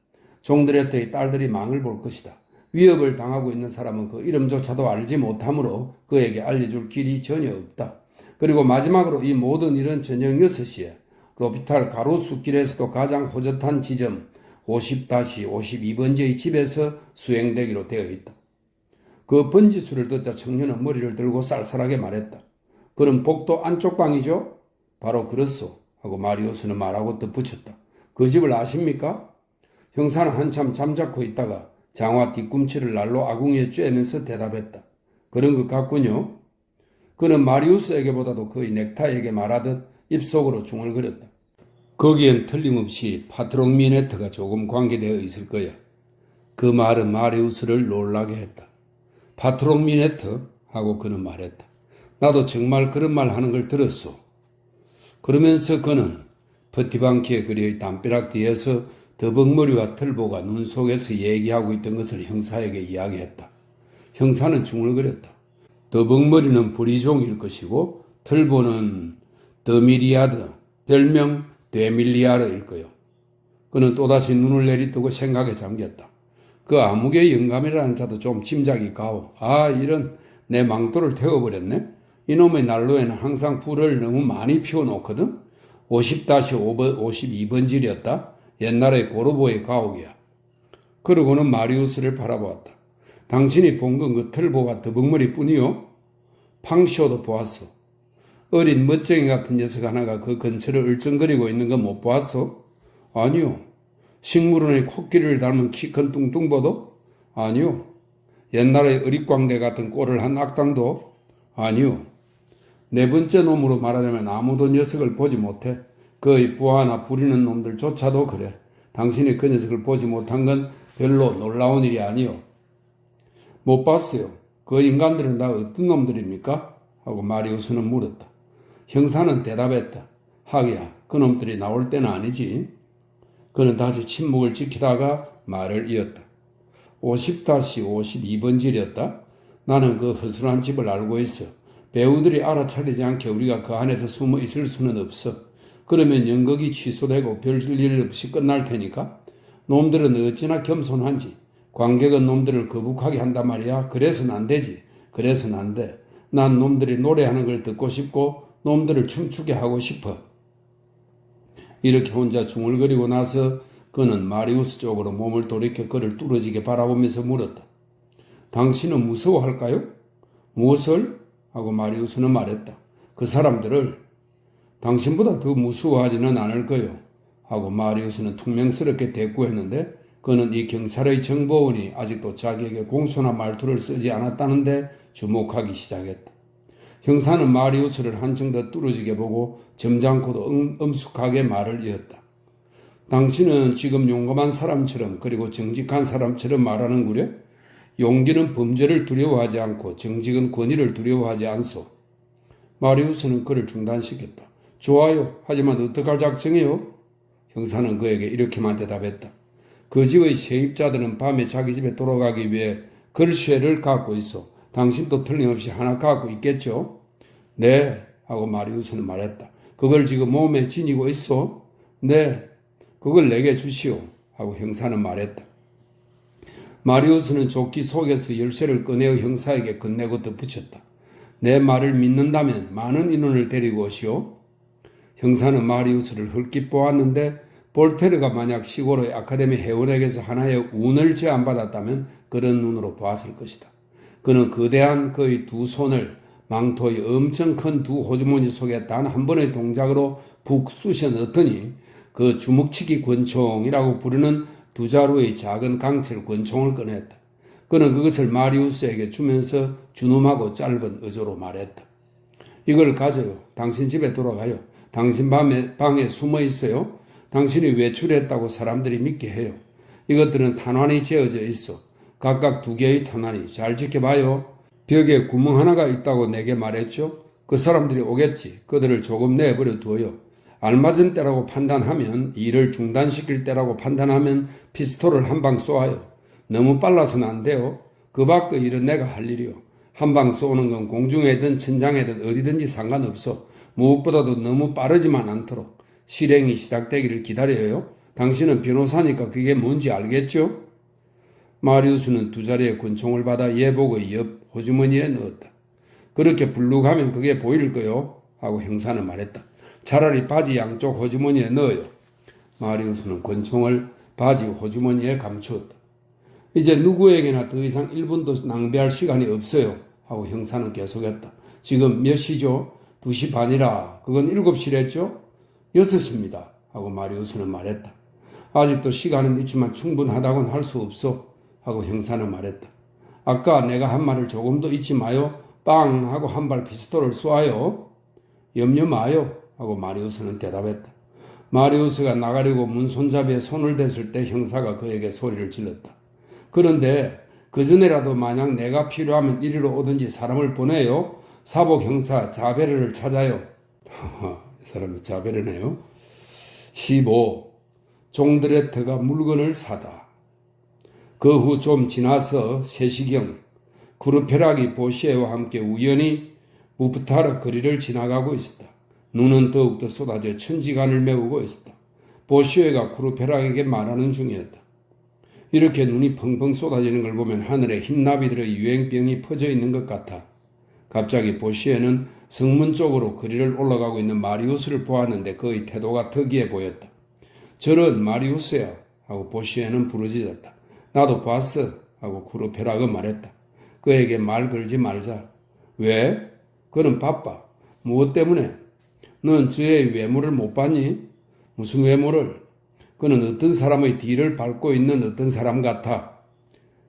종드레트의 딸들이 망을 볼 것이다. 위협을 당하고 있는 사람은 그 이름조차도 알지 못하므로 그에게 알려줄 길이 전혀 없다. 그리고 마지막으로 이 모든 일은 저녁 6시에 로피탈 가로수길에서도 가장 호젓한 지점 50-52번지의 집에서 수행되기로 되어 있다. 그 번지수를 듣자 청년은 머리를 들고 쌀쌀하게 말했다. 그럼 복도 안쪽 방이죠? 바로 그렇소. 하고 마리우스는 말하고 덧붙였다. 그 집을 아십니까? 형사는 한참 잠자코 있다가 장화 뒤꿈치를 날로 아궁이에 쬐면서 대답했다. 그런 것 같군요. 그는 마리우스에게보다도 거의 넥타이에게 말하듯 입속으로 중얼거렸다. 거기엔 틀림없이 파트롱 미네트가 조금 관계되어 있을 거야. 그 말은 마리우스를 놀라게 했다. 파트론 미네트? 하고 그는 말했다. 나도 정말 그런 말 하는 걸 들었소. 그러면서 그는 퍼티방키에 그려있던 담벼락 뒤에서 더벅머리와 털보가 눈 속에서 얘기하고 있던 것을 형사에게 이야기했다. 형사는 중얼거렸다. 더벅머리는 브리종일 것이고 털보는 더미리아드, 별명 데밀리아르일 거요. 그는 또다시 눈을 내리뜨고 생각에 잠겼다. 그 암흑의 영감이라는 자도 좀 짐작이 가오. 아, 이런 내 망토를 태워버렸네. 이놈의 난로에는 항상 불을 너무 많이 피워놓거든. 50-52번질이었다. 옛날에 고르보의 가옥이야. 그러고는 마리우스를 바라보았다. 당신이 본 건 그 털보와 더벅머리 뿐이요? 팡쇼도 보았어. 어린 멋쟁이 같은 녀석 하나가 그 근처를 얼쩡거리고 있는 거 못 보았어? 아니요. 식물원의 코끼리를 닮은 키 큰 뚱뚱보도? 아니요. 옛날에 어릿광대 같은 꼴을 한 악당도? 아니요. 네 번째 놈으로 말하자면 아무도 녀석을 보지 못해. 그의 부하나 부리는 놈들조차도 그래. 당신이 그 녀석을 보지 못한 건 별로 놀라운 일이 아니요. 못 봤어요. 그 인간들은 다 어떤 놈들입니까? 하고 마리우스는 물었다. 형사는 대답했다. 하기야, 그 놈들이 나올 때는 아니지. 그는 다시 침묵을 지키다가 말을 이었다. 50-52번질이었다. 나는 그 허술한 집을 알고 있어. 배우들이 알아차리지 않게 우리가 그 안에서 숨어 있을 수는 없어. 그러면 연극이 취소되고 별일 없이 끝날 테니까. 놈들은 어찌나 겸손한지. 관객은 놈들을 거북하게 한단 말이야. 그래서는 안 되지. 그래서는 안 돼. 난 놈들이 노래하는 걸 듣고 싶고 놈들을 춤추게 하고 싶어. 이렇게 혼자 중얼거리고 나서 그는 마리우스 쪽으로 몸을 돌이켜 그를 뚫어지게 바라보면서 물었다. 당신은 무서워할까요? 무엇을? 하고 마리우스는 말했다. 그 사람들을. 당신보다 더 무서워하지는 않을 거요. 하고 마리우스는 퉁명스럽게 대꾸했는데 그는 이 경찰의 정보원이 아직도 자기에게 공소나 말투를 쓰지 않았다는데 주목하기 시작했다. 형사는 마리우스를 한층 더 뚫어지게 보고 점잖고도 엄숙하게 말을 이었다. 당신은 지금 용감한 사람처럼 그리고 정직한 사람처럼 말하는구려? 용기는 범죄를 두려워하지 않고 정직은 권위를 두려워하지 않소. 마리우스는 그를 중단시켰다. 좋아요. 하지만 어떡할 작정이요? 형사는 그에게 이렇게만 대답했다. 그 집의 세입자들은 밤에 자기 집에 돌아가기 위해 걸쇠를 갖고 있어. 당신도 틀림없이 하나 갖고 있겠죠? 네. 하고 마리우스는 말했다. 그걸 지금 몸에 지니고 있어? 네. 그걸 내게 주시오. 하고 형사는 말했다. 마리우스는 조끼 속에서 열쇠를 꺼내어 형사에게 건네고 덧붙였다. 내 말을 믿는다면 많은 인원을 데리고 오시오. 형사는 마리우스를 헐깃 보았는데 볼테르가 만약 시골의 아카데미 회원에게서 하나의 운을 제안받았다면 그런 눈으로 보았을 것이다. 그는 거대한 그의 두 손을 망토의 엄청 큰 두 호주머니 속에 단 한 번의 동작으로 푹 쑤셔 넣더니 그 주먹치기 권총이라고 부르는 두 자루의 작은 강철 권총을 꺼냈다. 그는 그것을 마리우스에게 주면서 준엄하고 짧은 어조로 말했다. 이걸 가져요. 당신 집에 돌아가요. 당신 방에 숨어 있어요. 당신이 외출했다고 사람들이 믿게 해요. 이것들은 탄환이 재어져 있어. 각각 2개의 탄환이. 잘 지켜봐요. 벽에 구멍 하나가 있다고 내게 말했죠. 그 사람들이 오겠지. 그들을 조금 내버려 두어요. 알맞은 때라고 판단하면, 일을 중단시킬 때라고 판단하면 피스톨을 한 방 쏘아요. 너무 빨라서는 안 돼요. 그 밖의 일은 내가 할 일이요. 한 방 쏘는 건 공중에든 천장에든 어디든지 상관없어. 무엇보다도 너무 빠르지만 않도록. 실행이 시작되기를 기다려요. 당신은 변호사니까 그게 뭔지 알겠죠? 마리우스는 두 자리의 권총을 받아 예복의 옆 호주머니에 넣었다. 그렇게 불룩하면 그게 보일 거요. 하고 형사는 말했다. 차라리 바지 양쪽 호주머니에 넣어요. 마리우스는 권총을 바지 호주머니에 감추었다. 이제 누구에게나 더 이상 1분도 낭비할 시간이 없어요. 하고 형사는 계속했다. 지금 몇 시죠? 2시 반이라. 그건 7시랬죠? 6시입니다. 하고 마리우스는 말했다. 아직도 시간은 있지만 충분하다고는 할 수 없어. 하고 형사는 말했다. 아까 내가 한 말을 조금도 잊지 마요. 빵! 하고 한 발 피스톨을 쏘아요. 염려 마요. 하고 마리우스는 대답했다. 마리우스가 나가려고 문 손잡이에 손을 댔을 때 형사가 그에게 소리를 질렀다. 그런데 그전에라도 만약 내가 필요하면 이리로 오든지 사람을 보내요. 사복 형사 자베르를 찾아요. 이 사람이 자베르네요. 15. 종드레트가 물건을 사다. 그 후 좀 지나서 3시경 쿠르페락이 보시에와 함께 우연히 무프타르 거리를 지나가고 있었다. 눈은 더욱더 쏟아져 천지간을 메우고 있었다. 보시에가 쿠르페락에게 말하는 중이었다. 이렇게 눈이 펑펑 쏟아지는 걸 보면 하늘에 흰나비들의 유행병이 퍼져 있는 것 같아. 갑자기 보시에는 성문 쪽으로 거리를 올라가고 있는 마리우스를 보았는데 그의 태도가 특이해 보였다. 저런 마리우스야 하고 보시에는 부르짖었다. 나도 봤어 하고 쿠르페락은 말했다. 그에게 말 걸지 말자. 왜? 그는 바빠. 무엇 때문에? 넌 저의 외모를 못 봤니? 무슨 외모를? 그는 어떤 사람의 뒤를 밟고 있는 어떤 사람 같아.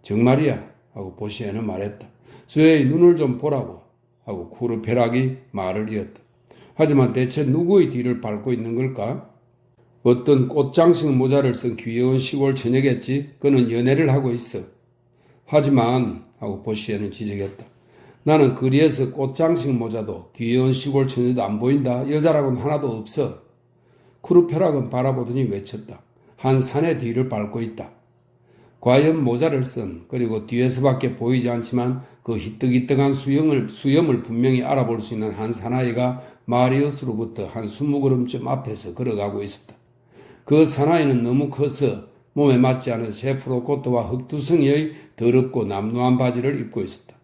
정말이야 하고 보시에는 말했다. 저의 눈을 좀 보라고 하고 쿠르페락이 말을 이었다. 하지만 대체 누구의 뒤를 밟고 있는 걸까? 어떤 꽃장식 모자를 쓴 귀여운 시골 처녀겠지. 그는 연애를 하고 있어. 하지만 하고 보시에는 지적했다. 나는 거리에서 꽃장식 모자도 귀여운 시골 처녀도 안 보인다. 여자라고는 하나도 없어. 쿠르페락은 바라보더니 외쳤다. 한 산의 뒤를 밟고 있다. 과연 모자를 쓴 그리고 뒤에서밖에 보이지 않지만 그 희뜩희뜩한 수염을 분명히 알아볼 수 있는 한 사나이가 마리우스로부터 한 20걸음쯤 앞에서 걸어가고 있었다. 그 사나이는 너무 커서 몸에 맞지 않은 세프로코트와 흑두성이의 더럽고 남루한 바지를 입고 있었다.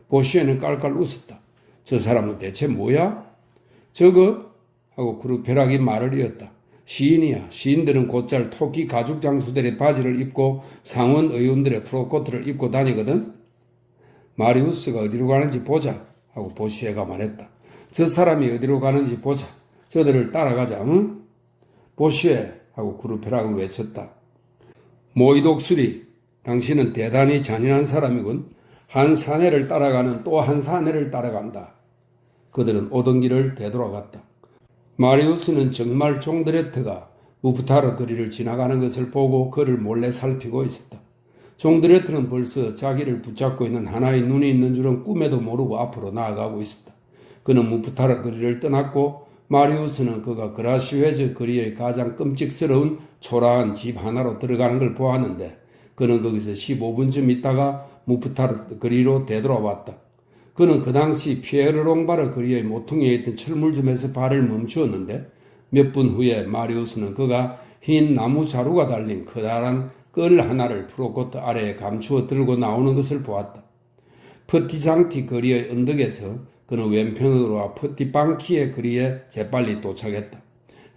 보시에는 깔깔 웃었다. 저 사람은 대체 뭐야? 저것? 하고 쿠르페락이 말을 이었다. 시인이야. 시인들은 곧잘 토끼 가죽 장수들의 바지를 입고 상원 의원들의 프로코트를 입고 다니거든. 마리우스가 어디로 가는지 보자 하고 보시에가 말했다. 저 사람이 어디로 가는지 보자. 저들을 따라가자. 응? 보시에 하고 쿠르페락은 외쳤다. 모이독수리, 당신은 대단히 잔인한 사람이군. 한 사내를 따라가는 또 한 사내를 따라간다. 그들은 오던 길을 되돌아갔다. 마리우스는 정말 종드레트가 무프타르 거리를 지나가는 것을 보고 그를 몰래 살피고 있었다. 종드레트는 벌써 자기를 붙잡고 있는 하나의 눈이 있는 줄은 꿈에도 모르고 앞으로 나아가고 있었다. 그는 무프타르 거리를 떠났고 마리우스는 그가 그라시웨즈 거리의 가장 끔찍스러운 초라한 집 하나로 들어가는 걸 보았는데 그는 거기서 15분쯤 있다가 무프타르 거리로 되돌아왔다. 그는 그 당시 피에르롱바르 거리의 모퉁이에 있던 철물점에서 발을 멈추었는데 몇 분 후에 마리우스는 그가 흰 나무 자루가 달린 커다란 끌 하나를 프로코트 아래에 감추어 들고 나오는 것을 보았다. 퍼티장티 거리의 언덕에서 그는 왼편으로 와 퍼티방키의 거리에 재빨리 도착했다.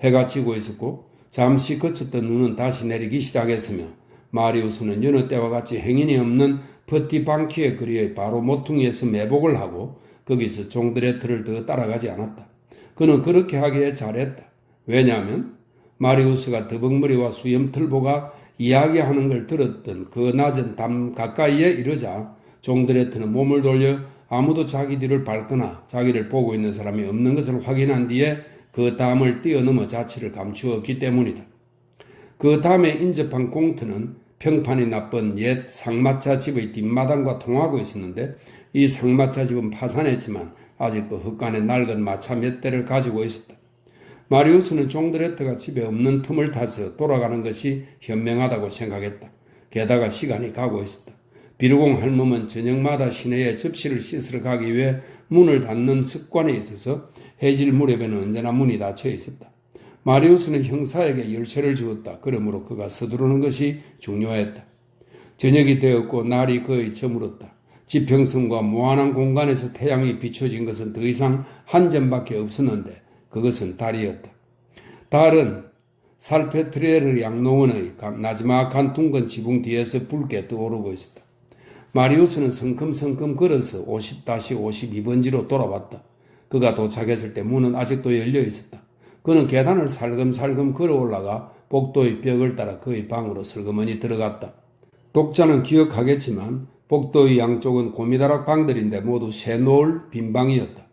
해가 지고 있었고 잠시 그쳤던 눈은 다시 내리기 시작했으며 마리우스는 여느 때와 같이 행인이 없는 퍼티방키의 거리의 바로 모퉁이에서 매복을 하고 거기서 종드레트를 더 따라가지 않았다. 그는 그렇게 하기에 잘했다. 왜냐하면 마리우스가 더벅머리와 수염틀보가 이야기하는 걸 들었던 그 낮은 담 가까이에 이르자 종드레트는 몸을 돌려 아무도 자기 뒤를 밟거나 자기를 보고 있는 사람이 없는 것을 확인한 뒤에 그 담을 뛰어넘어 자취를 감추었기 때문이다. 그 다음에 인접한 공터는 평판이 나쁜 옛 상마차 집의 뒷마당과 통하고 있었는데 이 상마차 집은 파산했지만 아직도 흙간에 낡은 마차 몇 대를 가지고 있었다. 마리우스는 종드레트가 집에 없는 틈을 타서 돌아가는 것이 현명하다고 생각했다. 게다가 시간이 가고 있었다. 비르공 할멈은 저녁마다 시내에 접시를 씻으러 가기 위해 문을 닫는 습관에 있어서 해질 무렵에는 언제나 문이 닫혀 있었다. 마리우스는 형사에게 열쇠를 주었다. 그러므로 그가 서두르는 것이 중요했다. 저녁이 되었고 날이 거의 저물었다. 지평선과 무한한 공간에서 태양이 비춰진 것은 더 이상 한 점밖에 없었는데 그것은 달이었다. 달은 살페트레르 양농원의 나지막한 둥근 지붕 뒤에서 붉게 떠오르고 있었다. 마리우스는 성큼성큼 걸어서 50-52번지로 돌아왔다. 그가 도착했을 때 문은 아직도 열려 있었다. 그는 계단을 살금살금 걸어 올라가 복도의 벽을 따라 그의 방으로 슬그머니 들어갔다. 독자는 기억하겠지만 복도의 양쪽은 고미다락 방들인데 모두 새노을 빈 방이었다.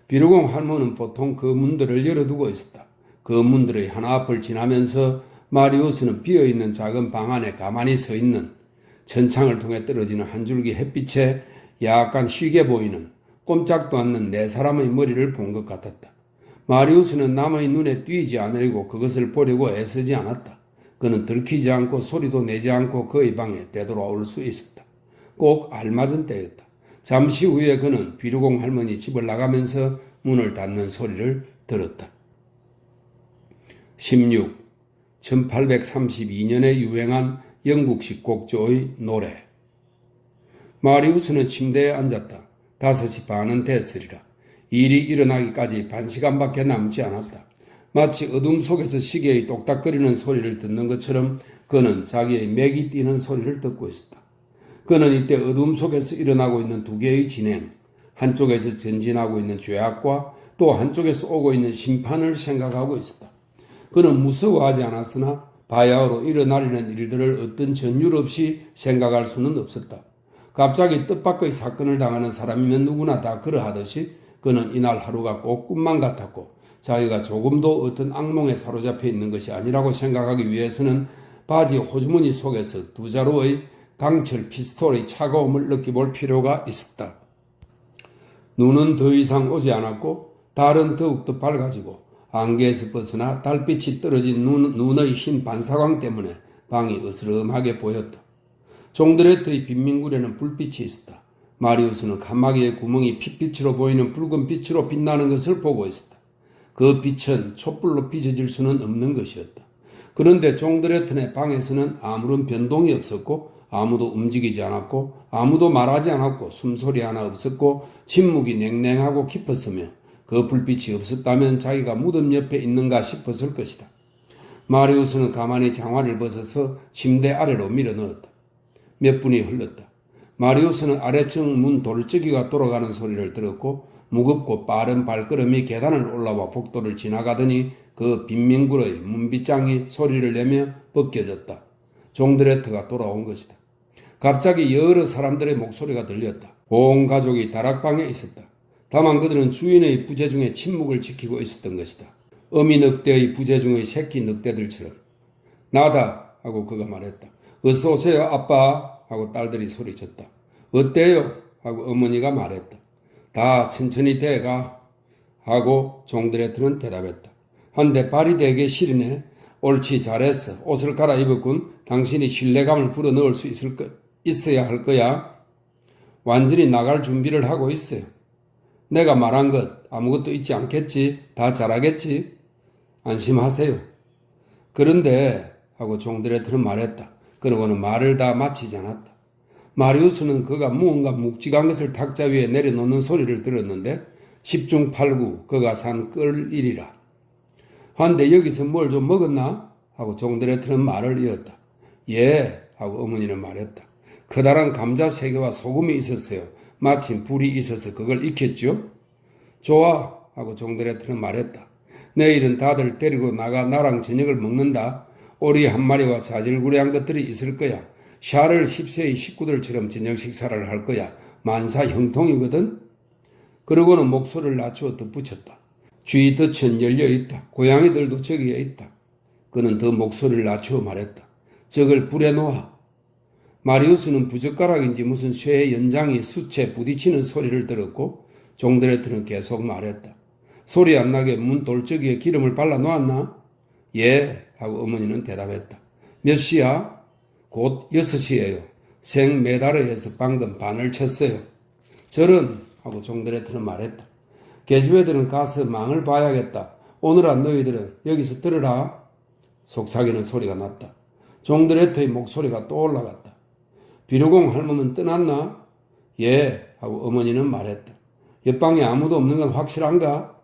비르공 할머니는 보통 그 문들을 열어두고 있었다. 그 문들의 하나 앞을 지나면서 마리우스는 비어있는 작은 방 안에 가만히 서 있는 천창을 통해 떨어지는 한 줄기 햇빛에 약간 희게 보이는 꼼짝도 않는 네 사람의 머리를 본 것 같았다. 마리우스는 남의 눈에 띄지 않으려고 그것을 보려고 애쓰지 않았다. 그는 들키지 않고 소리도 내지 않고 그의 방에 되돌아올 수 있었다. 꼭 알맞은 때였다. 잠시 후에 그는 비루공 할머니 집을 나가면서 문을 닫는 소리를 들었다. 16. 1832년에 유행한 영국식 곡조의 노래. 마리우스는 침대에 앉았다. 5시 반은 됐으리라. 일이 일어나기까지 반 시간밖에 남지 않았다. 마치 어둠 속에서 시계의 똑딱거리는 소리를 듣는 것처럼 그는 자기의 맥이 뛰는 소리를 듣고 있었다. 그는 이때 어둠 속에서 일어나고 있는 두 개의 진행, 한쪽에서 전진하고 있는 죄악과 또 한쪽에서 오고 있는 심판을 생각하고 있었다. 그는 무서워하지 않았으나 바야흐로 일어나려는 일들을 어떤 전율 없이 생각할 수는 없었다. 갑자기 뜻밖의 사건을 당하는 사람이면 누구나 다 그러하듯이 그는 이날 하루가 꼭 꿈만 같았고 자기가 조금도 어떤 악몽에 사로잡혀 있는 것이 아니라고 생각하기 위해서는 바지 호주머니 속에서 두 자루의 강철 피스톨의 차가움을 느껴볼 필요가 있었다. 눈은 더 이상 오지 않았고 달은 더욱더 밝아지고 안개에서 벗어나 달빛이 떨어진 눈의 흰 반사광 때문에 방이 으스름하게 보였다. 종드레트의 빈민굴에는 불빛이 있었다. 마리우스는 칸막이의 구멍이 핏빛으로 보이는 붉은 빛으로 빛나는 것을 보고 있었다. 그 빛은 촛불로 빚어질 수는 없는 것이었다. 그런데 종드레트네 방에서는 아무런 변동이 없었고 아무도 움직이지 않았고 아무도 말하지 않았고 숨소리 하나 없었고 침묵이 냉랭하고 깊었으며 그 불빛이 없었다면 자기가 무덤 옆에 있는가 싶었을 것이다. 마리우스는 가만히 장화를 벗어서 침대 아래로 밀어넣었다. 몇 분이 흘렀다. 마리우스는 아래층 문 돌쩌기가 돌아가는 소리를 들었고 무겁고 빠른 발걸음이 계단을 올라와 복도를 지나가더니 그 빈민굴의 문빗장이 소리를 내며 벗겨졌다. 종드레트가 돌아온 것이다. 갑자기 여러 사람들의 목소리가 들렸다. 온 가족이 다락방에 있었다. 다만 그들은 주인의 부재 중에 침묵을 지키고 있었던 것이다. 어미 늑대의 부재 중의 새끼 늑대들처럼. 나다 하고 그가 말했다. 어서 오세요 아빠 하고 딸들이 소리쳤다. 어때요? 하고 어머니가 말했다. 다 천천히 돼가 하고 종드레트는 대답했다. 한데 발이 되게 시리네. 옳지 잘했어. 옷을 갈아입었군. 당신이 신뢰감을 불어넣을 수 있어야 할 거야. 완전히 나갈 준비를 하고 있어요. 내가 말한 것 아무것도 잊지 않겠지? 다 잘하겠지? 안심하세요. 그런데 하고 종드레트는 말했다. 그러고는 말을 다 마치지 않았다. 마리우스는 그가 무언가 묵직한 것을 탁자 위에 내려놓는 소리를 들었는데 10중 8구 그가 산 끌일이라. 한데 여기서 뭘 좀 먹었나? 하고 종드레트는 말을 이었다. 예 하고 어머니는 말했다. 커다란 감자 3개와 소금이 있었어요. 마침 불이 있어서 그걸 익혔죠. 좋아 하고 종드레트는 말했다. 내일은 다들 데리고 나가 나랑 저녁을 먹는다. 오리 한 마리와 자질구레한 것들이 있을 거야. 샤를 10세의 식구들처럼 저녁 식사를 할 거야. 만사 형통이거든. 그러고는 목소리를 낮추어 덧붙였다. 주위 덫은 열려있다. 고양이들도 저기에 있다. 그는 더 목소리를 낮추어 말했다. 저걸 불에 놓아. 마리우스는 부젓가락인지 무슨 쇠의 연장이 숯에 부딪히는 소리를 들었고 종드레트는 계속 말했다. 소리 안 나게 문 돌쩌기에 기름을 발라 놓았나? 예 하고 어머니는 대답했다. 몇 시야? 곧 6시예요. 생메다르에서 방금 반을 쳤어요. 저런 하고 종드레트는 말했다. 계집애들은 가서 망을 봐야겠다. 오늘아 너희들은 여기서 들으라. 속삭이는 소리가 났다. 종드레트의 목소리가 또 올라갔다. 비루공 할멈은 떠났나? 예 하고 어머니는 말했다. 옆방에 아무도 없는 건 확실한가?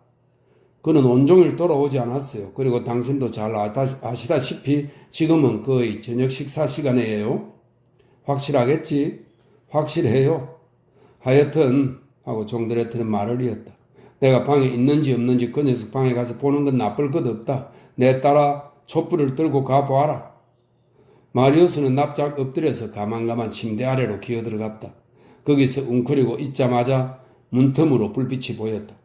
그는 온종일 돌아오지 않았어요. 그리고 당신도 잘 아시다시피 지금은 거의 저녁 식사 시간이에요. 확실하겠지? 확실해요. 하여튼 하고 종드레트는 말을 이었다. 내가 방에 있는지 없는지 그 녀석 방에 가서 보는 건 나쁠 것 없다. 내 따라 촛불을 들고 가보아라. 마리우스는 납작 엎드려서 가만가만 침대 아래로 기어들어갔다. 거기서 웅크리고 있자마자 문틈으로 불빛이 보였다.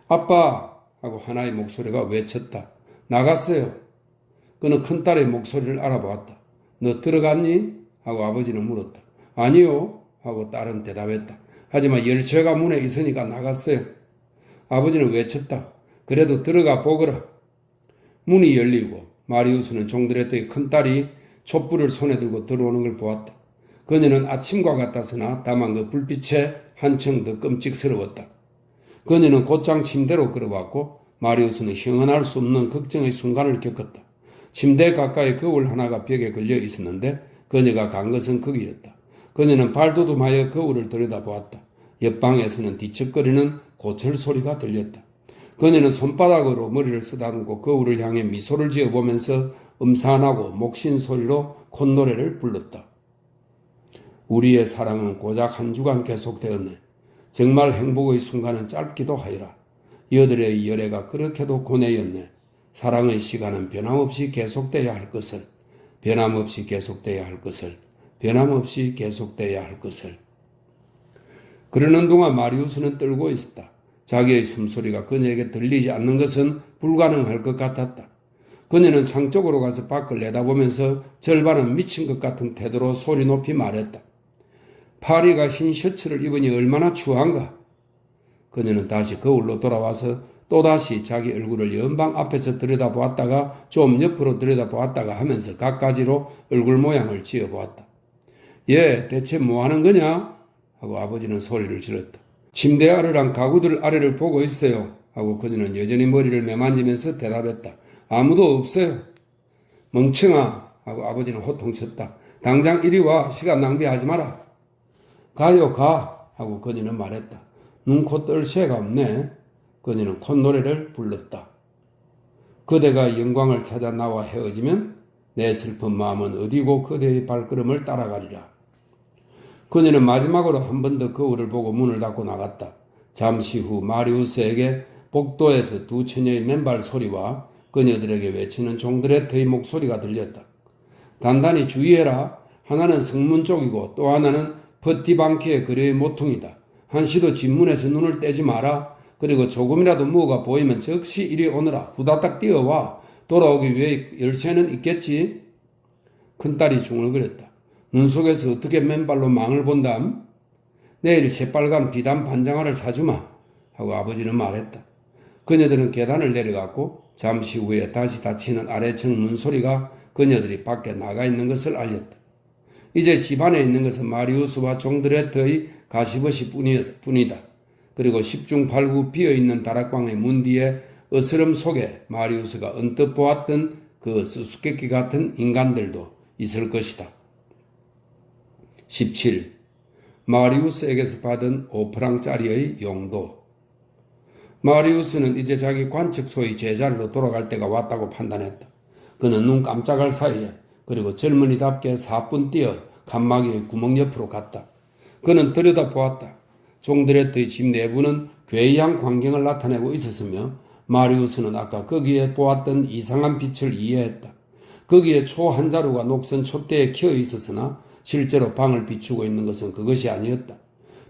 아빠! 하고 하나의 목소리가 외쳤다. 나갔어요. 그는 큰딸의 목소리를 알아보았다. 너 들어갔니? 하고 아버지는 물었다. 아니요 하고 딸은 대답했다. 하지만 열쇠가 문에 있으니까 나갔어요. 아버지는 외쳤다. 그래도 들어가 보거라. 문이 열리고 마리우스는 종드레트의 큰딸이 촛불을 손에 들고 들어오는 걸 보았다. 그녀는 아침과 같았으나 다만 그 불빛에 한층 더 끔찍스러웠다. 그녀는 곧장 침대로 걸어왔고 마리우스는 형언할 수 없는 걱정의 순간을 겪었다. 침대 가까이 거울 하나가 벽에 걸려 있었는데 그녀가 간 것은 거기였다. 그녀는 발돋움하여 거울을 들여다보았다. 옆방에서는 뒤척거리는 고철 소리가 들렸다. 그녀는 손바닥으로 머리를 쓰다듬고 거울을 향해 미소를 지어보면서 음산하고 목신 소리로 콧노래를 불렀다. 우리의 사랑은 고작 한 주간 계속되었네. 정말 행복의 순간은 짧기도 하여라. 여들의 열애가 그렇게도 고뇌였네. 사랑의 시간은 변함없이 계속돼야 할 것을, 변함없이 계속돼야 할 것을, 변함없이 계속돼야 할 것을. 그러는 동안 마리우스는 떨고 있었다. 자기의 숨소리가 그녀에게 들리지 않는 것은 불가능할 것 같았다. 그녀는 창 쪽으로 가서 밖을 내다보면서 절반은 미친 것 같은 태도로 소리 높이 말했다. 파리가 흰 셔츠를 입으니 얼마나 추한가. 그녀는 다시 거울로 돌아와서 또다시 자기 얼굴을 연방 앞에서 들여다보았다가 좀 옆으로 들여다보았다가 하면서 갖가지로 얼굴 모양을 지어보았다. 얘 대체 뭐 하는 거냐? 하고 아버지는 소리를 질렀다. 침대 아래랑 가구들 아래를 보고 있어요. 하고 그녀는 여전히 머리를 매만지면서 대답했다. 아무도 없어요. 멍청아. 하고 아버지는 호통쳤다. 당장 이리 와. 시간 낭비하지 마라. 가요 가. 하고 그녀는 말했다. 눈코 뜰 새가 없네. 그녀는 콧노래를 불렀다. 그대가 영광을 찾아 나와 헤어지면 내 슬픈 마음은 어디고 그대의 발걸음을 따라가리라. 그녀는 마지막으로 한 번 더 거울을 보고 문을 닫고 나갔다. 잠시 후 마리우스에게 복도에서 두 처녀의 맨발 소리와 그녀들에게 외치는 종드레트의 목소리가 들렸다. 단단히 주의해라. 하나는 성문 쪽이고 또 하나는 퍼티방키의 거리의 모퉁이다. 한시도 집문에서 눈을 떼지 마라. 그리고 조금이라도 무엇가 보이면 즉시 이리 오너라. 후다닥 뛰어와. 돌아오기 위해 열쇠는 있겠지. 큰딸이 중얼거렸다. 눈 속에서 어떻게 맨발로 망을 본담? 내일 새빨간 비단 반장화를 사주마. 하고 아버지는 말했다. 그녀들은 계단을 내려갔고 잠시 후에 다시 닫히는 아래층 문소리가 그녀들이 밖에 나가 있는 것을 알렸다. 이제 집안에 있는 것은 마리우스와 종드레트의 가시벗이 뿐이다. 그리고 10중 8구 비어있는 다락방의 문 뒤에 어스름 속에 마리우스가 언뜻 보았던 그 수수께끼 같은 인간들도 있을 것이다. 17. 마리우스에게서 받은 5프랑짜리의 용도. 마리우스는 이제 자기 관측소의 제자리로 돌아갈 때가 왔다고 판단했다. 그는 눈 깜짝할 사이에 그리고 젊은이답게 사뿐 뛰어 칸막이의 구멍 옆으로 갔다. 그는 들여다보았다. 종드레트의 집 내부는 괴이한 광경을 나타내고 있었으며 마리우스는 아까 거기에 보았던 이상한 빛을 이해했다. 거기에 초 한 자루가 녹슨 촛대에 켜어 있었으나 실제로 방을 비추고 있는 것은 그것이 아니었다.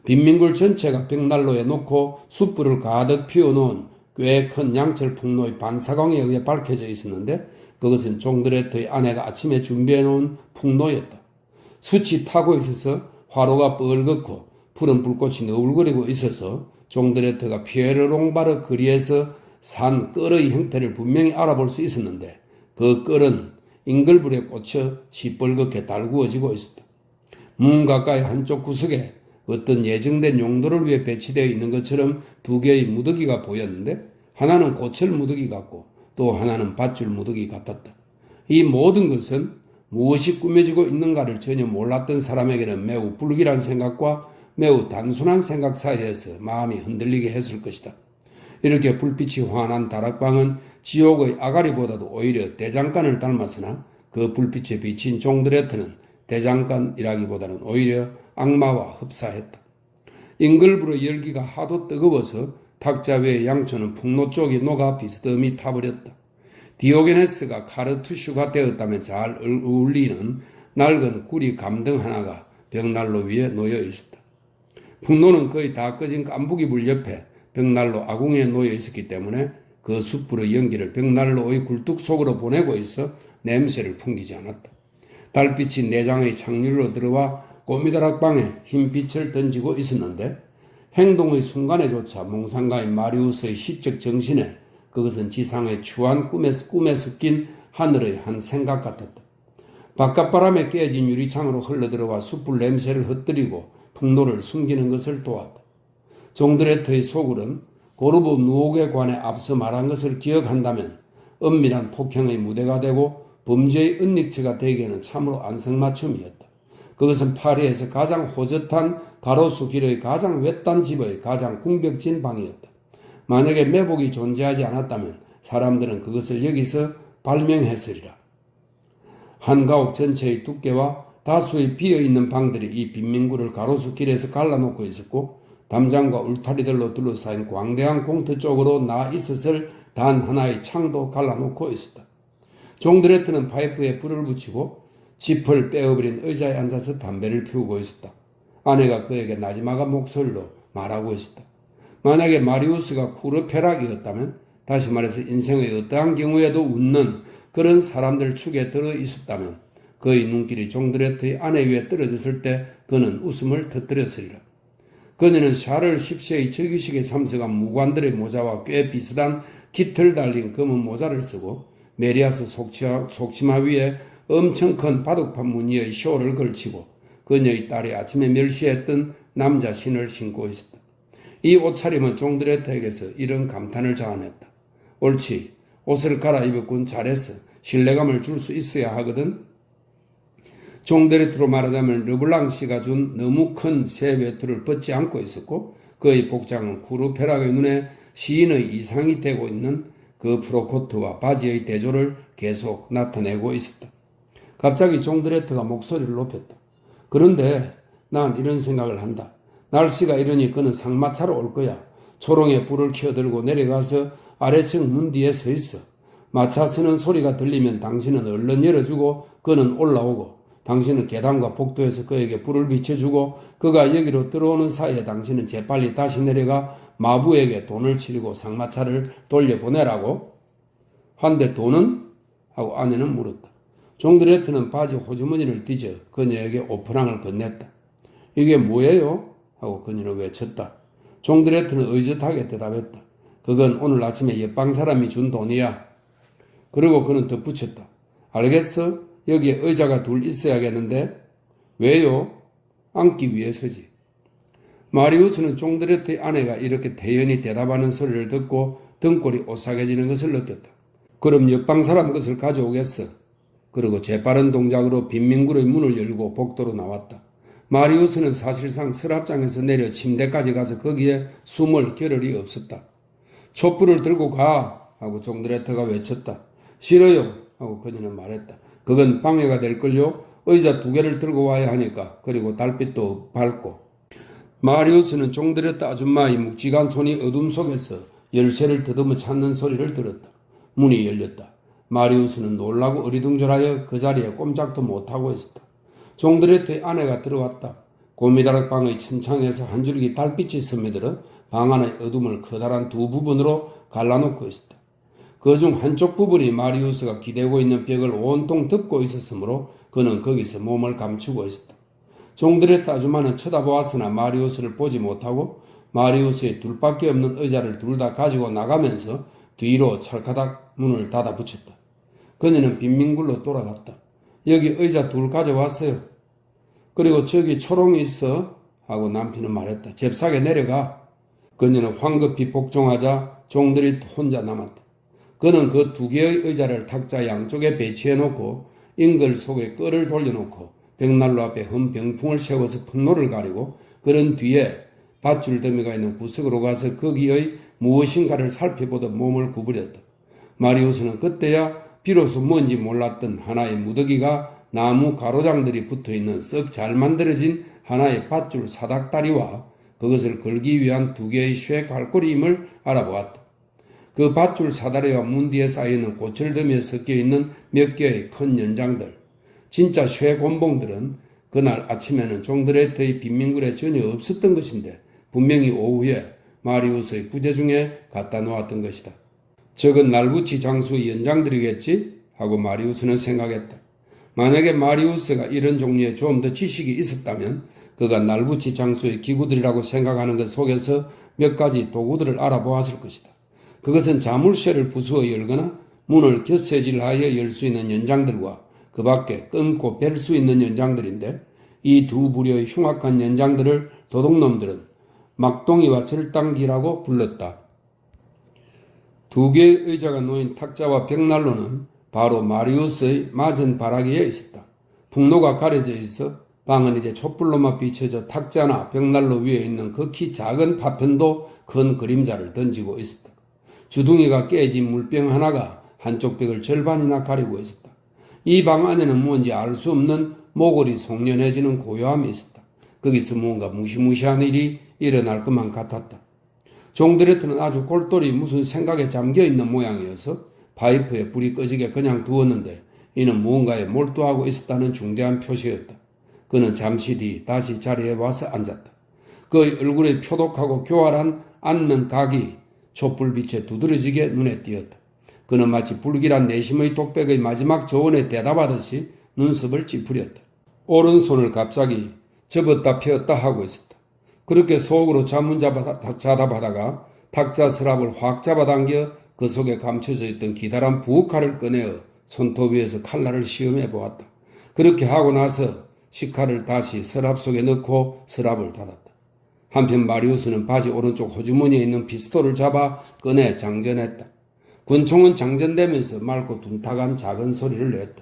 빈민굴 전체가 벽난로에 놓고 숯불을 가득 피워놓은 꽤 큰 양철 풍로의 반사광에 의해 밝혀져 있었는데 그것은 종드레트의 아내가 아침에 준비해놓은 풍로였다. 숯이 타고 있어서 화로가 뻘겋고 푸른 불꽃이 너울거리고 있어서 종드레트가 피에르롱바르 거리에서 산 끌의 형태를 분명히 알아볼 수 있었는데 그 끌은 잉글불에 꽂혀 시뻘겋게 달구어지고 있었다. 문 가까이 한쪽 구석에 어떤 예정된 용도를 위해 배치되어 있는 것처럼 두 개의 무더기가 보였는데 하나는 고철 무더기 같고 또 하나는 밧줄 무더기 같았다. 이 모든 것은 무엇이 꾸며지고 있는가를 전혀 몰랐던 사람에게는 매우 불길한 생각과 매우 단순한 생각 사이에서 마음이 흔들리게 했을 것이다. 이렇게 불빛이 환한 다락방은 지옥의 아가리보다도 오히려 대장간을 닮았으나 그 불빛에 비친 종드레트는 대장간이라기보다는 오히려 악마와 흡사했다. 잉글불의 열기가 하도 뜨거워서 탁자 위의 양초는 풍로 쪽이 녹아 비스듬히 타버렸다. 디오게네스가 카르투슈가 되었다면 잘 어울리는 낡은 구리 감등 하나가 벽난로 위에 놓여 있었다. 풍로는 거의 다 꺼진 깐부기 불 옆에 벽난로 아궁이에 놓여 있었기 때문에 그 숯불의 연기를 벽난로의 굴뚝 속으로 보내고 있어 냄새를 풍기지 않았다. 달빛이 내장의 창률로 들어와 꼬미다락방에 흰빛을 던지고 있었는데 행동의 순간에조차 몽상가인 마리우스의 시적 정신에 그것은 지상의 추한 꿈에 섞인 하늘의 한 생각 같았다. 바깥바람에 깨진 유리창으로 흘러들어와 숯불 냄새를 흩뜨리고 풍노를 숨기는 것을 도왔다. 종드레트의 소굴은 고르브 누옥에 관해 앞서 말한 것을 기억한다면 은밀한 폭행의 무대가 되고 범죄의 은닉처가 되기에는 참으로 안성맞춤이었다. 그것은 파리에서 가장 호젓한 가로수 길의 가장 외딴 집의 가장 궁벽진 방이었다. 만약에 매복이 존재하지 않았다면 사람들은 그것을 여기서 발명했으리라. 한 가옥 전체의 두께와 다수의 비어있는 방들이 이 빈민구를 가로수 길에서 갈라놓고 있었고 담장과 울타리들로 둘러싸인 광대한 공터 쪽으로 나 있었을 단 하나의 창도 갈라놓고 있었다. 종드레트는 파이프에 불을 붙이고 짚을 빼어버린 의자에 앉아서 담배를 피우고 있었다. 아내가 그에게 나지막한 목소리로 말하고 있었다. 만약에 마리우스가 쿠르페락이었다면, 다시 말해서 인생의 어떠한 경우에도 웃는 그런 사람들 축에 들어 있었다면 그의 눈길이 종드레트의 아내 위에 떨어졌을 때 그는 웃음을 터뜨렸으리라. 그녀는 샤를 10세의 즉위식에 참석한 무관들의 모자와 꽤 비슷한 깃털 달린 검은 모자를 쓰고 메리아스 속치마 위에 엄청 큰 바둑판 무늬의 쇼를 걸치고 그녀의 딸이 아침에 멸시했던 남자 신을 신고 있었다. 이 옷차림은 종드레트에게서 이런 감탄을 자아냈다. 옳지, 옷을 갈아입었군, 잘했어. 신뢰감을 줄 수 있어야 하거든. 종드레트로 말하자면 르블랑 씨가 준 너무 큰 새 외투를 벗지 않고 있었고 그의 복장은 쿠르페락의 눈에 시인의 이상이 되고 있는 그 프로코트와 바지의 대조를 계속 나타내고 있었다. 갑자기 종드레트가 목소리를 높였다. 그런데 난 이런 생각을 한다. 날씨가 이러니 그는 상마차로 올 거야. 초롱에 불을 켜들고 내려가서 아래층 문 뒤에 서 있어. 마차 서는 소리가 들리면 당신은 얼른 열어주고 그는 올라오고 당신은 계단과 복도에서 그에게 불을 비춰주고 그가 여기로 들어오는 사이에 당신은 재빨리 다시 내려가 마부에게 돈을 치르고 상마차를 돌려보내라고. 한데 돈은? 하고 아내는 물었다. 종드레트는 바지 호주머니를 뒤져 그녀에게 오프랑을 건넸다. 이게 뭐예요? 하고 그녀는 외쳤다. 종드레트는 의젓하게 대답했다. 그건 오늘 아침에 옆방 사람이 준 돈이야. 그리고 그는 덧붙였다. 알겠어? 여기에 의자가 둘 있어야겠는데. 왜요? 앉기 위해서지. 마리우스는 종드레트의 아내가 이렇게 태연히 대답하는 소리를 듣고 등골이 오싹해지는 것을 느꼈다. 그럼 옆방 사람 것을 가져오겠어. 그리고 재빠른 동작으로 빈민굴의 문을 열고 복도로 나왔다. 마리우스는 사실상 서랍장에서 내려 침대까지 가서 거기에 숨을 겨를이 없었다. 촛불을 들고 가! 하고 종드레트가 외쳤다. 싫어요! 하고 그녀는 말했다. 그건 방해가 될걸요? 의자 2개를 들고 와야 하니까. 그리고 달빛도 밝고. 마리우스는 종드레트 아줌마의 묵직한 손이 어둠 속에서 열쇠를 더듬어 찾는 소리를 들었다. 문이 열렸다. 마리우스는 놀라고 어리둥절하여 그 자리에 꼼짝도 못하고 있었다. 종드레트의 아내가 들어왔다. 고미다락방의 천창에서 한 줄기 달빛이 스며들어 방 안의 어둠을 커다란 2부분으로 갈라놓고 있었다. 그중 한쪽 부분이 마리우스가 기대고 있는 벽을 온통 덮고 있었으므로 그는 거기서 몸을 감추고 있었다. 종드레트 아줌마는 쳐다보았으나 마리우스를 보지 못하고 마리우스의 둘밖에 없는 의자를 둘 다 가지고 나가면서 뒤로 찰카닥 문을 닫아 붙였다. 그녀는 빈민굴로 돌아갔다. 여기 의자 2 가져왔어요. 그리고 저기 초롱이 있어 하고 남편은 말했다. 잽싸게 내려가. 그녀는 황급히 복종하자 종드레트 혼자 남았다. 그는 그 2개의 의자를 탁자 양쪽에 배치해놓고 인글 속에 끌을 돌려놓고 벽난로 앞에 흠 병풍을 세워서 분노를 가리고 그런 뒤에 밧줄 더미가 있는 구석으로 가서 거기의 무엇인가를 살펴보듯 몸을 구부렸다. 마리우스는 그때야 비로소 뭔지 몰랐던 하나의 무더기가 나무 가로장들이 붙어있는 썩 잘 만들어진 하나의 밧줄 사닥다리와 그것을 걸기 위한 2개의 쇠 갈고리임을 알아보았다. 그 밧줄 사다리와 문 뒤에 쌓여있는 고철더미에 섞여있는 몇 개의 큰 연장들, 진짜 쇠 곤봉들은 그날 아침에는 종드레트의 빈민굴에 전혀 없었던 것인데 분명히 오후에 마리우스의 부재 중에 갖다 놓았던 것이다. 저건 날붙이 장수의 연장들이겠지? 하고 마리우스는 생각했다. 만약에 마리우스가 이런 종류의 좀 더 지식이 있었다면 그가 날붙이 장소의 기구들이라고 생각하는 것 속에서 몇 가지 도구들을 알아보았을 것이다. 그것은 자물쇠를 부수어 열거나 문을 곁새질하여 열 수 있는 연장들과 그 밖에 끊고 벨 수 있는 연장들인데 이 두 부류의 흉악한 연장들을 도둑놈들은 막동이와 절단기라고 불렀다. 두 개의 의자가 놓인 탁자와 벽난로는 바로 마리우스의 맞은 바라기에 있었다. 북로가 가려져 있어 방은 이제 촛불로만 비춰져 탁자나 벽난로 위에 있는 극히 작은 파편도 큰 그림자를 던지고 있었다. 주둥이가 깨진 물병 하나가 한쪽 벽을 절반이나 가리고 있었다. 이 방 안에는 뭔지 알 수 없는 모골이 송연해지는 고요함이 있었다. 거기서 무언가 무시무시한 일이 일어날 것만 같았다. 종드레트는 아주 골똘히 무슨 생각에 잠겨있는 모양이어서 파이프에 불이 꺼지게 그냥 두었는데 이는 무언가에 몰두하고 있었다는 중대한 표시였다. 그는 잠시 뒤 다시 자리에 와서 앉았다. 그의 얼굴에 표독하고 교활한 앉는 각이 촛불빛에 두드러지게 눈에 띄었다. 그는 마치 불길한 내심의 독백의 마지막 조언에 대답하듯이 눈썹을 찌푸렸다. 오른손을 갑자기 접었다 펴었다 하고 있었다. 그렇게 속으로 자답하다가 탁자 서랍을 확 잡아당겨 그 속에 감춰져 있던 기다란 부엌칼을 꺼내어 손톱 위에서 칼날을 시험해 보았다. 그렇게 하고 나서 식칼을 다시 서랍 속에 넣고 서랍을 닫았다. 한편 마리우스는 바지 오른쪽 호주머니에 있는 피스톨을 잡아 꺼내 장전했다. 권총은 장전되면서 맑고 둔탁한 작은 소리를 냈다.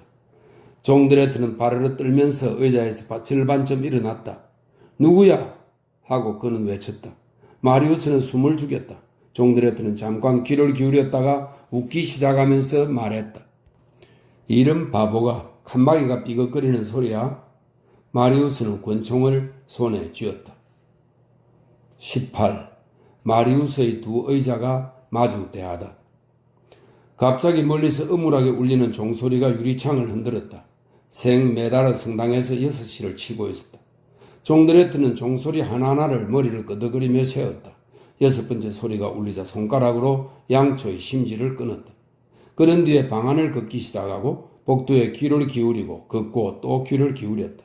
종드레트는 바르르 떨면서 의자에서 절반쯤 일어났다. 누구야? 하고 그는 외쳤다. 마리우스는 숨을 죽였다. 종드레트는 잠깐 귀를 기울였다가 웃기 시작하면서 말했다. 이런 바보가 칸막이가 삐걱거리는 소리야? 마리우스는 권총을 손에 쥐었다. 18. 마리우스의 두 의자가 마주대하다. 갑자기 멀리서 음울하게 울리는 종소리가 유리창을 흔들었다. 생메다르 성당에서 6시를 치고 있었다. 종드레트는 종소리 하나하나를 머리를 끄덕거리며 세웠다. 6번째 소리가 울리자 손가락으로 양초의 심지를 끊었다. 그런 뒤에 방안을 걷기 시작하고 복도에 귀를 기울이고 걷고 또 귀를 기울였다.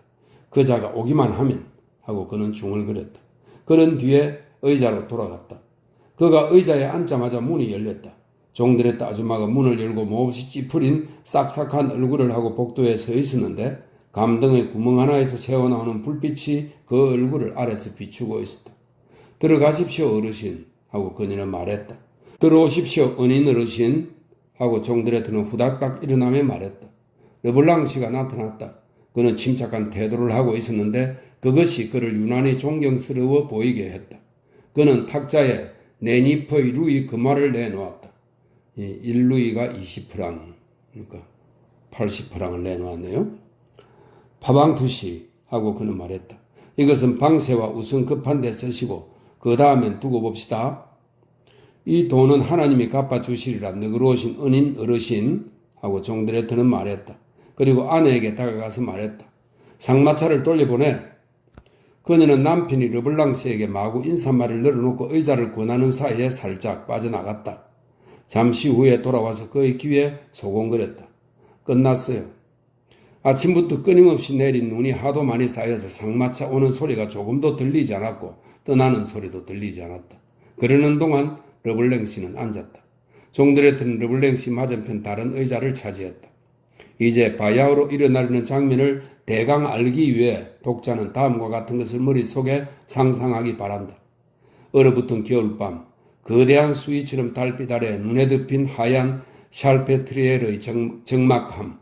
그자가 오기만 하면 하고 그는 중얼거렸다. 그런 뒤에 의자로 돌아갔다. 그가 의자에 앉자마자 문이 열렸다. 종드레트 아줌마가 문을 열고 몹시 찌푸린 싹싹한 얼굴을 하고 복도에 서 있었는데 감등의 구멍 하나에서 새어나오는 불빛이 그 얼굴을 아래서 비추고 있었다. 들어가십시오 어르신 하고 그녀는 말했다. 들어오십시오 은인 어르신 하고 종드레트는 후닥닥 일어나며 말했다. 르블랑 씨가 나타났다. 그는 침착한 태도를 하고 있었는데 그것이 그를 유난히 존경스러워 보이게 했다. 그는 탁자에 네니퍼의 루이 금화를 내놓았다. 1루이가 20프랑, 그러니까 80프랑을 내놓았네요. 파방투시 하고 그는 말했다. 이것은 방세와 우선 급한 데 쓰시고 그 다음엔 두고 봅시다. 이 돈은 하나님이 갚아주시리라 너그러우신 은인 어르신 하고 종드레트는 말했다. 그리고 아내에게 다가가서 말했다. 상마차를 돌려보내. 그녀는 남편이 르블랑스에게 마구 인사말을 늘어놓고 의자를 권하는 사이에 살짝 빠져나갔다. 잠시 후에 돌아와서 그의 귀에 소곤거렸다. 끝났어요. 아침부터 끊임없이 내린 눈이 하도 많이 쌓여서 상마차 오는 소리가 조금도 들리지 않았고 떠나는 소리도 들리지 않았다. 그러는 동안 르블랭 씨는 앉았다. 종드레트는 르블랭 씨 맞은편 다른 의자를 차지했다. 이제 바야흐로 일어나려는 장면을 대강 알기 위해 독자는 다음과 같은 것을 머릿속에 상상하기 바란다. 얼어붙은 겨울밤, 거대한 수위처럼 달빛 아래 눈에 덮인 하얀 샬페트리엘의 적막함,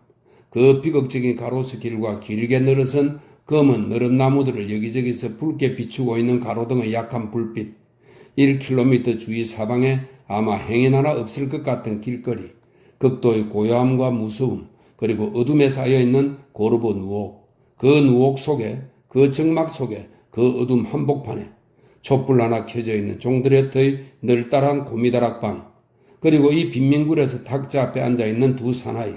그 비극적인 가로수 길과 길게 늘어선 검은 너름나무들을 여기저기서 붉게 비추고 있는 가로등의 약한 불빛, 1km 주위 사방에 아마 행인 하나 없을 것 같은 길거리, 극도의 고요함과 무서움, 그리고 어둠에 쌓여있는 고르보 누옥, 그 누옥 속에, 그 적막 속에, 그 어둠 한복판에 촛불 하나 켜져 있는 종드레트의 널따란 고미다락방, 그리고 이 빈민굴에서 탁자 앞에 앉아있는 두 사나이,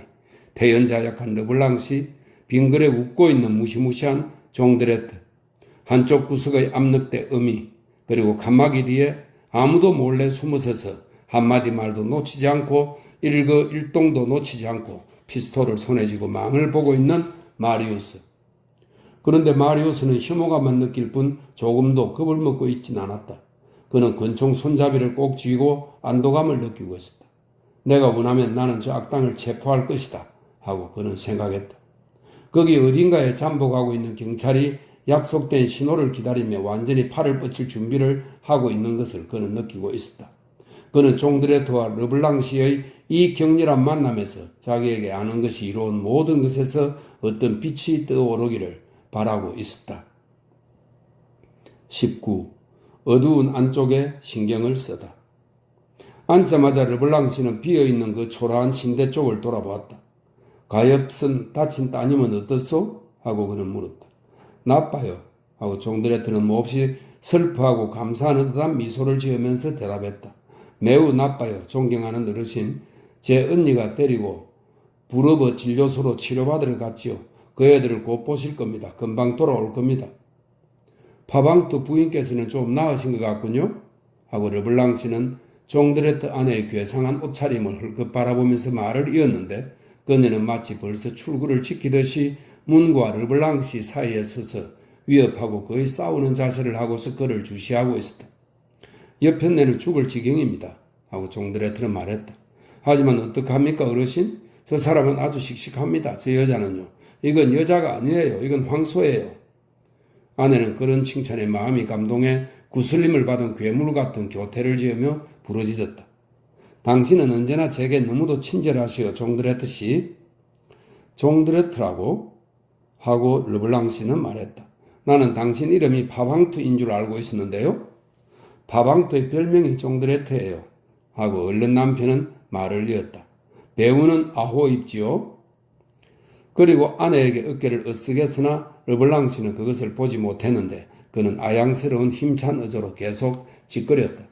태연자약한 르블랑시, 빙글에 웃고 있는 무시무시한 종드레트, 한쪽 구석의 압력대 어미, 그리고 칸막이 뒤에 아무도 몰래 숨어서서 한마디 말도 놓치지 않고 일거일동도 놓치지 않고 피스톨을 손에 쥐고 망을 보고 있는 마리우스. 그런데 마리우스는 혐오감만 느낄 뿐 조금도 겁을 먹고 있진 않았다. 그는 권총 손잡이를 꼭 쥐고 안도감을 느끼고 있었다. 내가 원하면 나는 저 악당을 체포할 것이다 하고 그는 생각했다. 거기 어딘가에 잠복하고 있는 경찰이 약속된 신호를 기다리며 완전히 팔을 뻗칠 준비를 하고 있는 것을 그는 느끼고 있었다. 그는 종드레트와 르블랑시의 이 격렬한 만남에서 자기에게 아는 것이 이루어온 모든 것에서 어떤 빛이 떠오르기를 바라고 있었다. 19. 어두운 안쪽에 신경을 쓰다. 앉자마자 르블랑시는 비어있는 그 초라한 침대 쪽을 돌아보았다. 가엾은 다친 따님은 어떻소? 하고 그는 물었다. 나빠요. 하고 종드레트는 몹시 슬퍼하고 감사하는 듯한 미소를 지으면서 대답했다. 매우 나빠요. 존경하는 어르신. 제 언니가 데리고 불어버 진료소로 치료받으러 갔지요. 그 애들을 곧 보실 겁니다. 금방 돌아올 겁니다. 파방트 부인께서는 좀 나으신 것 같군요. 하고 르블랑시는 종드레트 아내의 괴상한 옷차림을 헐끗 바라보면서 말을 이었는데 그녀는 마치 벌써 출구를 지키듯이 문과 르블랑시 사이에 서서 위협하고 거의 싸우는 자세를 하고서 그를 주시하고 있었다. 여편네는 죽을 지경입니다. 하고 종드레트는 말했다. 하지만 어떡합니까 어르신? 저 사람은 아주 씩씩합니다. 저 여자는요. 이건 여자가 아니에요. 이건 황소예요. 아내는 그런 칭찬에 마음이 감동해 구슬림을 받은 괴물 같은 교태를 지으며 부르짖었다. 당신은 언제나 제게 너무도 친절하시오 종드레트 씨. 종드레트라고? 하고 르블랑 씨는 말했다. 나는 당신 이름이 파방트인 줄 알고 있었는데요. 파방트의 별명이 종드레트예요. 하고 얼른 남편은 말을 이었다. 배우는 아호입지요. 그리고 아내에게 어깨를 으쓱했으나 르블랑 씨는 그것을 보지 못했는데 그는 아양스러운 힘찬 어조로 계속 짓거렸다.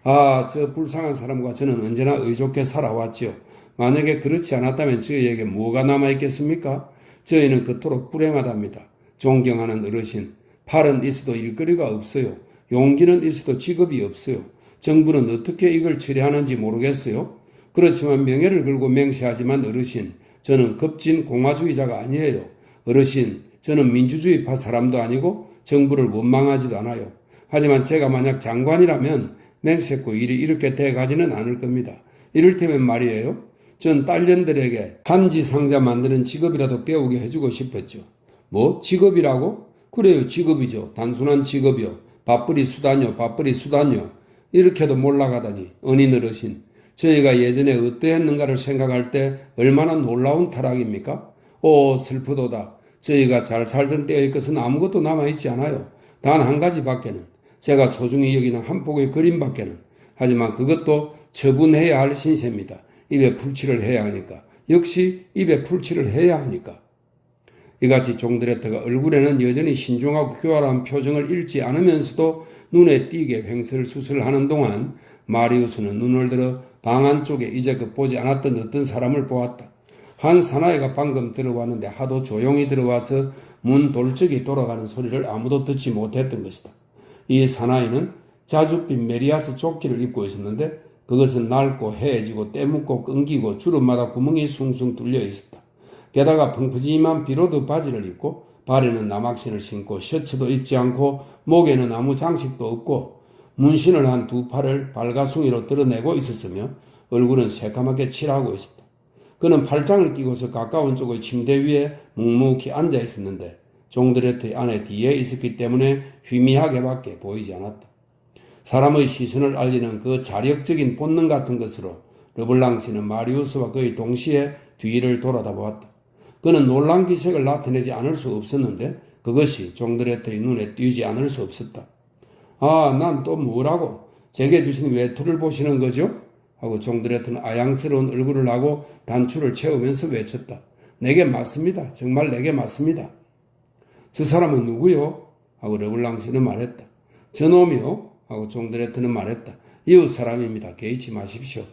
아, 저 불쌍한 사람과 저는 언제나 의좋게 살아왔지요. 만약에 그렇지 않았다면 저희에게 뭐가 남아있겠습니까? 저희는 그토록 불행하답니다. 존경하는 어르신, 팔은 있어도 일거리가 없어요. 용기는 있어도 직업이 없어요. 정부는 어떻게 이걸 처리하는지 모르겠어요. 그렇지만 명예를 걸고 맹세하지만 어르신, 저는 급진 공화주의자가 아니에요. 어르신, 저는 민주주의파 사람도 아니고 정부를 원망하지도 않아요. 하지만 제가 만약 장관이라면 맹세코 일이 이렇게 돼가지는 않을 겁니다. 이를테면 말이에요. 전 딸년들에게 한지 상자 만드는 직업이라도 배우게 해주고 싶었죠. 뭐? 직업이라고? 그래요, 직업이죠. 단순한 직업이요. 밥벌이 수단요, 밥벌이 수단요. 이렇게도 몰라가다니, 은인 어르신. 저희가 예전에 어떠했는가를 생각할 때 얼마나 놀라운 타락입니까? 오, 슬프도다. 저희가 잘 살던 때의 것은 아무것도 남아있지 않아요. 단 한 가지밖에는, 제가 소중히 여기는 한 폭의 그림밖에는. 하지만 그것도 처분해야 할 신세입니다. 입에 풀칠을 해야 하니까. 역시 입에 풀칠을 해야 하니까. 이같이 종드레트가 얼굴에는 여전히 신중하고 교활한 표정을 잃지 않으면서도 눈에 띄게 횡설수설하는 동안 마리우스는 눈을 들어 방 안쪽에 이제껏 보지 않았던 어떤 사람을 보았다. 한 사나이가 방금 들어왔는데 하도 조용히 들어와서 문 돌적이 돌아가는 소리를 아무도 듣지 못했던 것이다. 이 사나이는 자줏빛 메리아스 조끼를 입고 있었는데 그것은 낡고 해지고 때묻고 끈기고 주름마다 구멍이 숭숭 뚫려 있었다. 게다가 펑퍼짐한 비로드 바지를 입고 발에는 나막신을 신고 셔츠도 입지 않고 목에는 아무 장식도 없고 문신을 한 두 팔을 발가숭이로 드러내고 있었으며 얼굴은 새까맣게 칠하고 있었다. 그는 팔짱을 끼고서 가까운 쪽의 침대 위에 묵묵히 앉아 있었는데 종드레트의 아내 뒤에 있었기 때문에 희미하게밖에 보이지 않았다. 사람의 시선을 알리는 그 자력적인 본능 같은 것으로 르블랑 씨는 마리우스와 거의 동시에 뒤를 돌아다 보았다. 그는 놀란 기색을 나타내지 않을 수 없었는데 그것이 종드레트의 눈에 띄지 않을 수 없었다. 아, 난 또 뭐라고? 제게 주신 외투를 보시는 거죠? 하고 종드레트는 아양스러운 얼굴을 하고 단추를 채우면서 외쳤다. 내게 맞습니다. 정말 내게 맞습니다. 저 사람은 누구요? 하고 르블랑 씨는 말했다. 저놈이요? 하고 종드레트는 말했다. 이웃 사람입니다. 개의치 마십시오.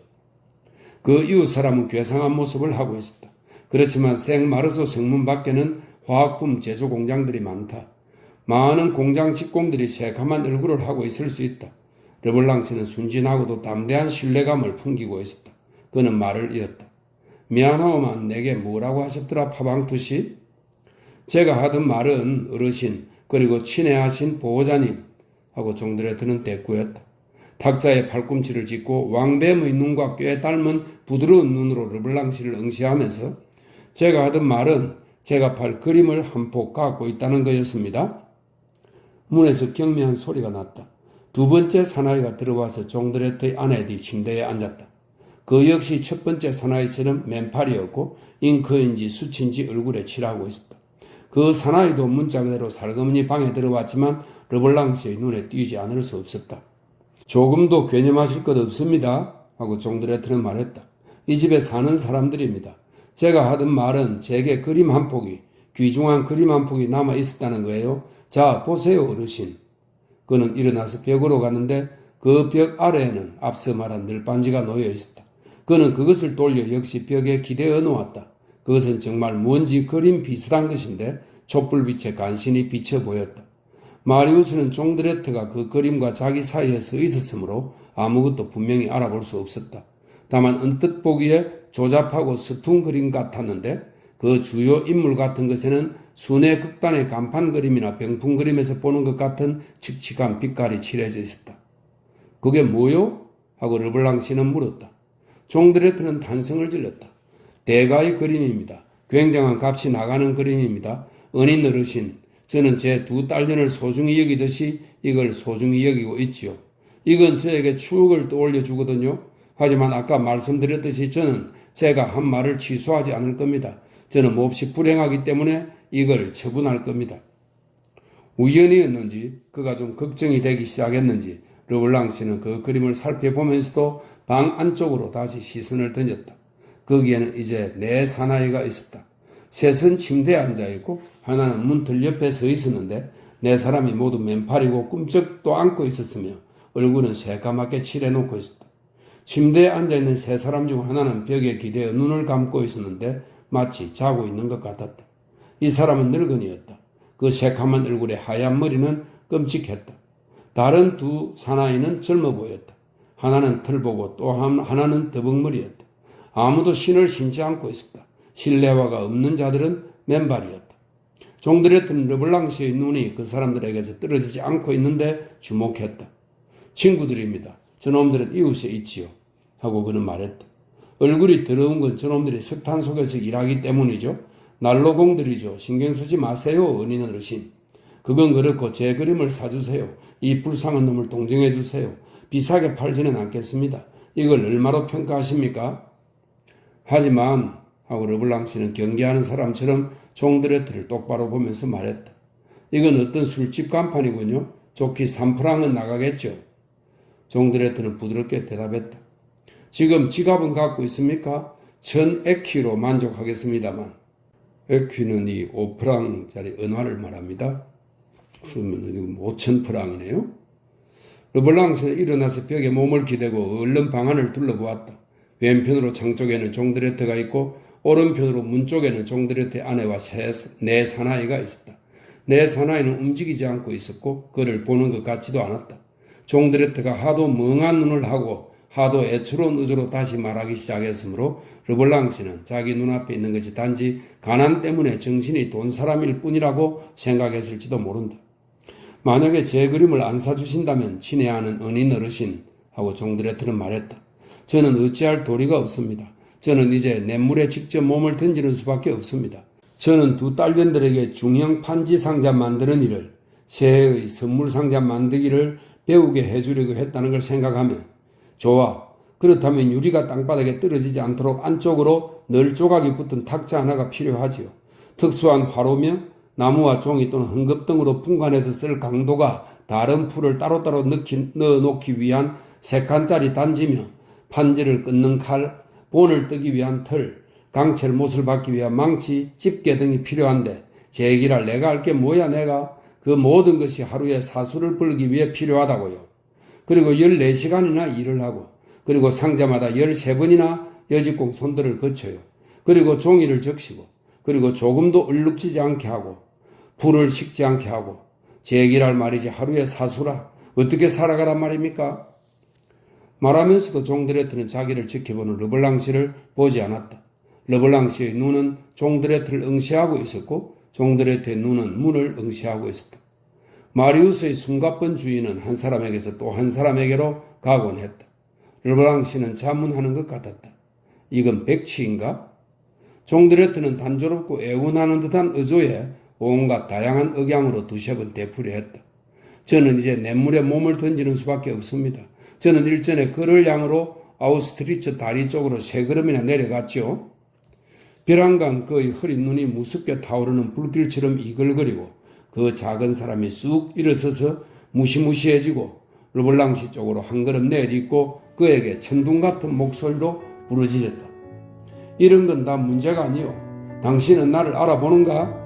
그 이웃 사람은 괴상한 모습을 하고 있었다. 그렇지만 생마르소 성문 밖에는 화학품 제조 공장들이 많다. 많은 공장 직공들이 새카만 얼굴을 하고 있을 수 있다. 르블랑 씨는 순진하고도 담대한 신뢰감을 풍기고 있었다. 그는 말을 이었다. 미안하오만 내게 뭐라고 하셨더라 파방투시? 제가 하던 말은 어르신 그리고 친애하신 보호자님 하고 종드레트는 대꾸였다. 탁자에 팔꿈치를 짚고 왕뱀의 눈과 꽤 닮은 부드러운 눈으로 르블랑시를 응시하면서 제가 하던 말은 제가 팔 그림을 한 폭 갖고 있다는 거였습니다. 문에서 경미한 소리가 났다. 두 번째 사나이가 들어와서 종드레트의 아내들이 침대에 앉았다. 그 역시 첫 번째 사나이처럼 맨팔이었고 잉크인지 수치인지 얼굴에 칠하고 있었다. 그 사나이도 문자 그대로 살그머니 방에 들어왔지만 르블랑시의 눈에 띄지 않을 수 없었다. 조금도 괴념하실 것 없습니다 하고 종드레트는 말했다. 이 집에 사는 사람들입니다. 제가 하던 말은 제게 그림 한 폭이 귀중한 그림 한 폭이 남아 있었다는 거예요. 자 보세요 어르신. 그는 일어나서 벽으로 갔는데 그 벽 아래에는 앞서 말한 늘반지가 놓여 있었다. 그는 그것을 돌려 역시 벽에 기대어 놓았다. 그것은 정말 뭔지 그림 비슷한 것인데 촛불빛에 간신히 비쳐 보였다. 마리우스는 종드레트가 그 그림과 자기 사이에 서 있었으므로 아무것도 분명히 알아볼 수 없었다. 다만 언뜻 보기에 조잡하고 서툰 그림 같았는데 그 주요 인물 같은 것에는 순회 극단의 간판 그림이나 병풍 그림에서 보는 것 같은 칙칙한 빛깔이 칠해져 있었다. 그게 뭐요? 하고 르블랑시는 물었다. 종드레트는 탄성을 질렀다. 대가의 그림입니다. 굉장한 값이 나가는 그림입니다. 은인 어르신, 저는 제 두 딸년을 소중히 여기듯이 이걸 소중히 여기고 있지요. 이건 저에게 추억을 떠올려 주거든요. 하지만 아까 말씀드렸듯이 저는 제가 한 말을 취소하지 않을 겁니다. 저는 몹시 불행하기 때문에 이걸 처분할 겁니다. 우연이었는지 그가 좀 걱정이 되기 시작했는지 르블랑시는 그 그림을 살펴보면서도 방 안쪽으로 다시 시선을 던졌다. 거기에는 이제 네 사나이가 있었다. 셋은 침대에 앉아있고 하나는 문틀 옆에 서 있었는데 네 사람이 모두 맨팔이고 꿈쩍도 않고 있었으며 얼굴은 새까맣게 칠해놓고 있었다. 침대에 앉아있는 세 사람 중 하나는 벽에 기대어 눈을 감고 있었는데 마치 자고 있는 것 같았다. 이 사람은 늙은이였다. 그 새카만 얼굴에 하얀 머리는 끔찍했다. 다른 두 사나이는 젊어 보였다. 하나는 털보고 또 하나는 더벅머리였다. 아무도 신을 신지 않고 있었다. 실내화가 없는 자들은 맨발이었다. 종드레트는 르블랑시의 눈이 그 사람들에게서 떨어지지 않고 있는데 주목했다. 친구들입니다. 저놈들은 이웃에 있지요. 하고 그는 말했다. 얼굴이 더러운 건 저놈들이 석탄 속에서 일하기 때문이죠. 난로공들이죠. 신경 쓰지 마세요. 은인 어르신. 그건 그렇고 제 그림을 사주세요. 이 불쌍한 놈을 동정해 주세요. 비싸게 팔지는 않겠습니다. 이걸 얼마로 평가하십니까? 하지만 하고 르블랑시는 경계하는 사람처럼 종드레트를 똑바로 보면서 말했다. 이건 어떤 술집 간판이군요. 좋기 3프랑은 나가겠죠. 종드레트는 부드럽게 대답했다. 지금 지갑은 갖고 있습니까? 1000에퀴로 만족하겠습니다만. 에퀴는 이 5프랑짜리 은화를 말합니다. 그러면 5000프랑이네요. 르블랑시는 일어나서 벽에 몸을 기대고 얼른 방 안을 둘러보았다. 왼편으로 창 쪽에는 종드레트가 있고 오른편으로 문 쪽에는 종드레트의 아내와 네 사나이가 있었다. 네 사나이는 움직이지 않고 있었고 그를 보는 것 같지도 않았다. 종드레트가 하도 멍한 눈을 하고 하도 애처로운 의조로 다시 말하기 시작했으므로 르블랑시는 자기 눈앞에 있는 것이 단지 가난 때문에 정신이 돈 사람일 뿐이라고 생각했을지도 모른다. 만약에 제 그림을 안 사주신다면 친애하는 은인 어르신 하고 종드레트는 말했다. 저는 어찌할 도리가 없습니다. 저는 이제 냇물에 직접 몸을 던지는 수밖에 없습니다. 저는 두 딸년들에게 중형 판지 상자 만드는 일을 새해의 선물 상자 만들기를 배우게 해주려고 했다는 걸 생각하면 좋아. 그렇다면 유리가 땅바닥에 떨어지지 않도록 안쪽으로 늘 조각이 붙은 탁자 하나가 필요하지요. 특수한 화로며 나무와 종이 또는 헝겊등으로 분간해서 쓸 강도가 다른 풀을 따로따로 넣어놓기 위한 3칸짜리 단지며 판지를 끊는 칼, 본을 뜨기 위한 털, 강철 못을 받기 위한 망치, 집게 등이 필요한데 제기랄 내가 할 게 뭐야 내가. 그 모든 것이 하루에 사수를 벌기 위해 필요하다고요. 그리고 14시간이나 일을 하고 그리고 상자마다 13번이나 여직공 손들을 거쳐요. 그리고 종이를 적시고 그리고 조금도 얼룩지지 않게 하고 불을 식지 않게 하고 제기랄 말이지 하루에 사수라 어떻게 살아가란 말입니까? 말하면서도 종드레트는 자기를 지켜보는 르블랑시를 보지 않았다. 르블랑 씨의 눈은 종드레트를 응시하고 있었고 종드레트의 눈은 문을 응시하고 있었다. 마리우스의 숨가쁜 주인은 한 사람에게서 또 한 사람에게로 가곤 했다. 르블랑 씨는 자문하는 것 같았다. 이건 백치인가? 종드레트는 단조롭고 애운하는 듯한 의조에 온갖 다양한 억양으로 두석은 되풀이했다. 저는 이제 냇물에 몸을 던지는 수밖에 없습니다. 저는 일전에 그를 향으로 아우스트리츠 다리 쪽으로 3걸음이나 내려갔죠. 벼랑간 그의 흐린 눈이 무섭게 타오르는 불길처럼 이글거리고 그 작은 사람이 쑥 일어서서 무시무시해지고 르블랑시 쪽으로 한 걸음 내딛고 그에게 천둥 같은 목소리로 부르짖었다. 이런 건 다 문제가 아니오. 당신은 나를 알아보는가?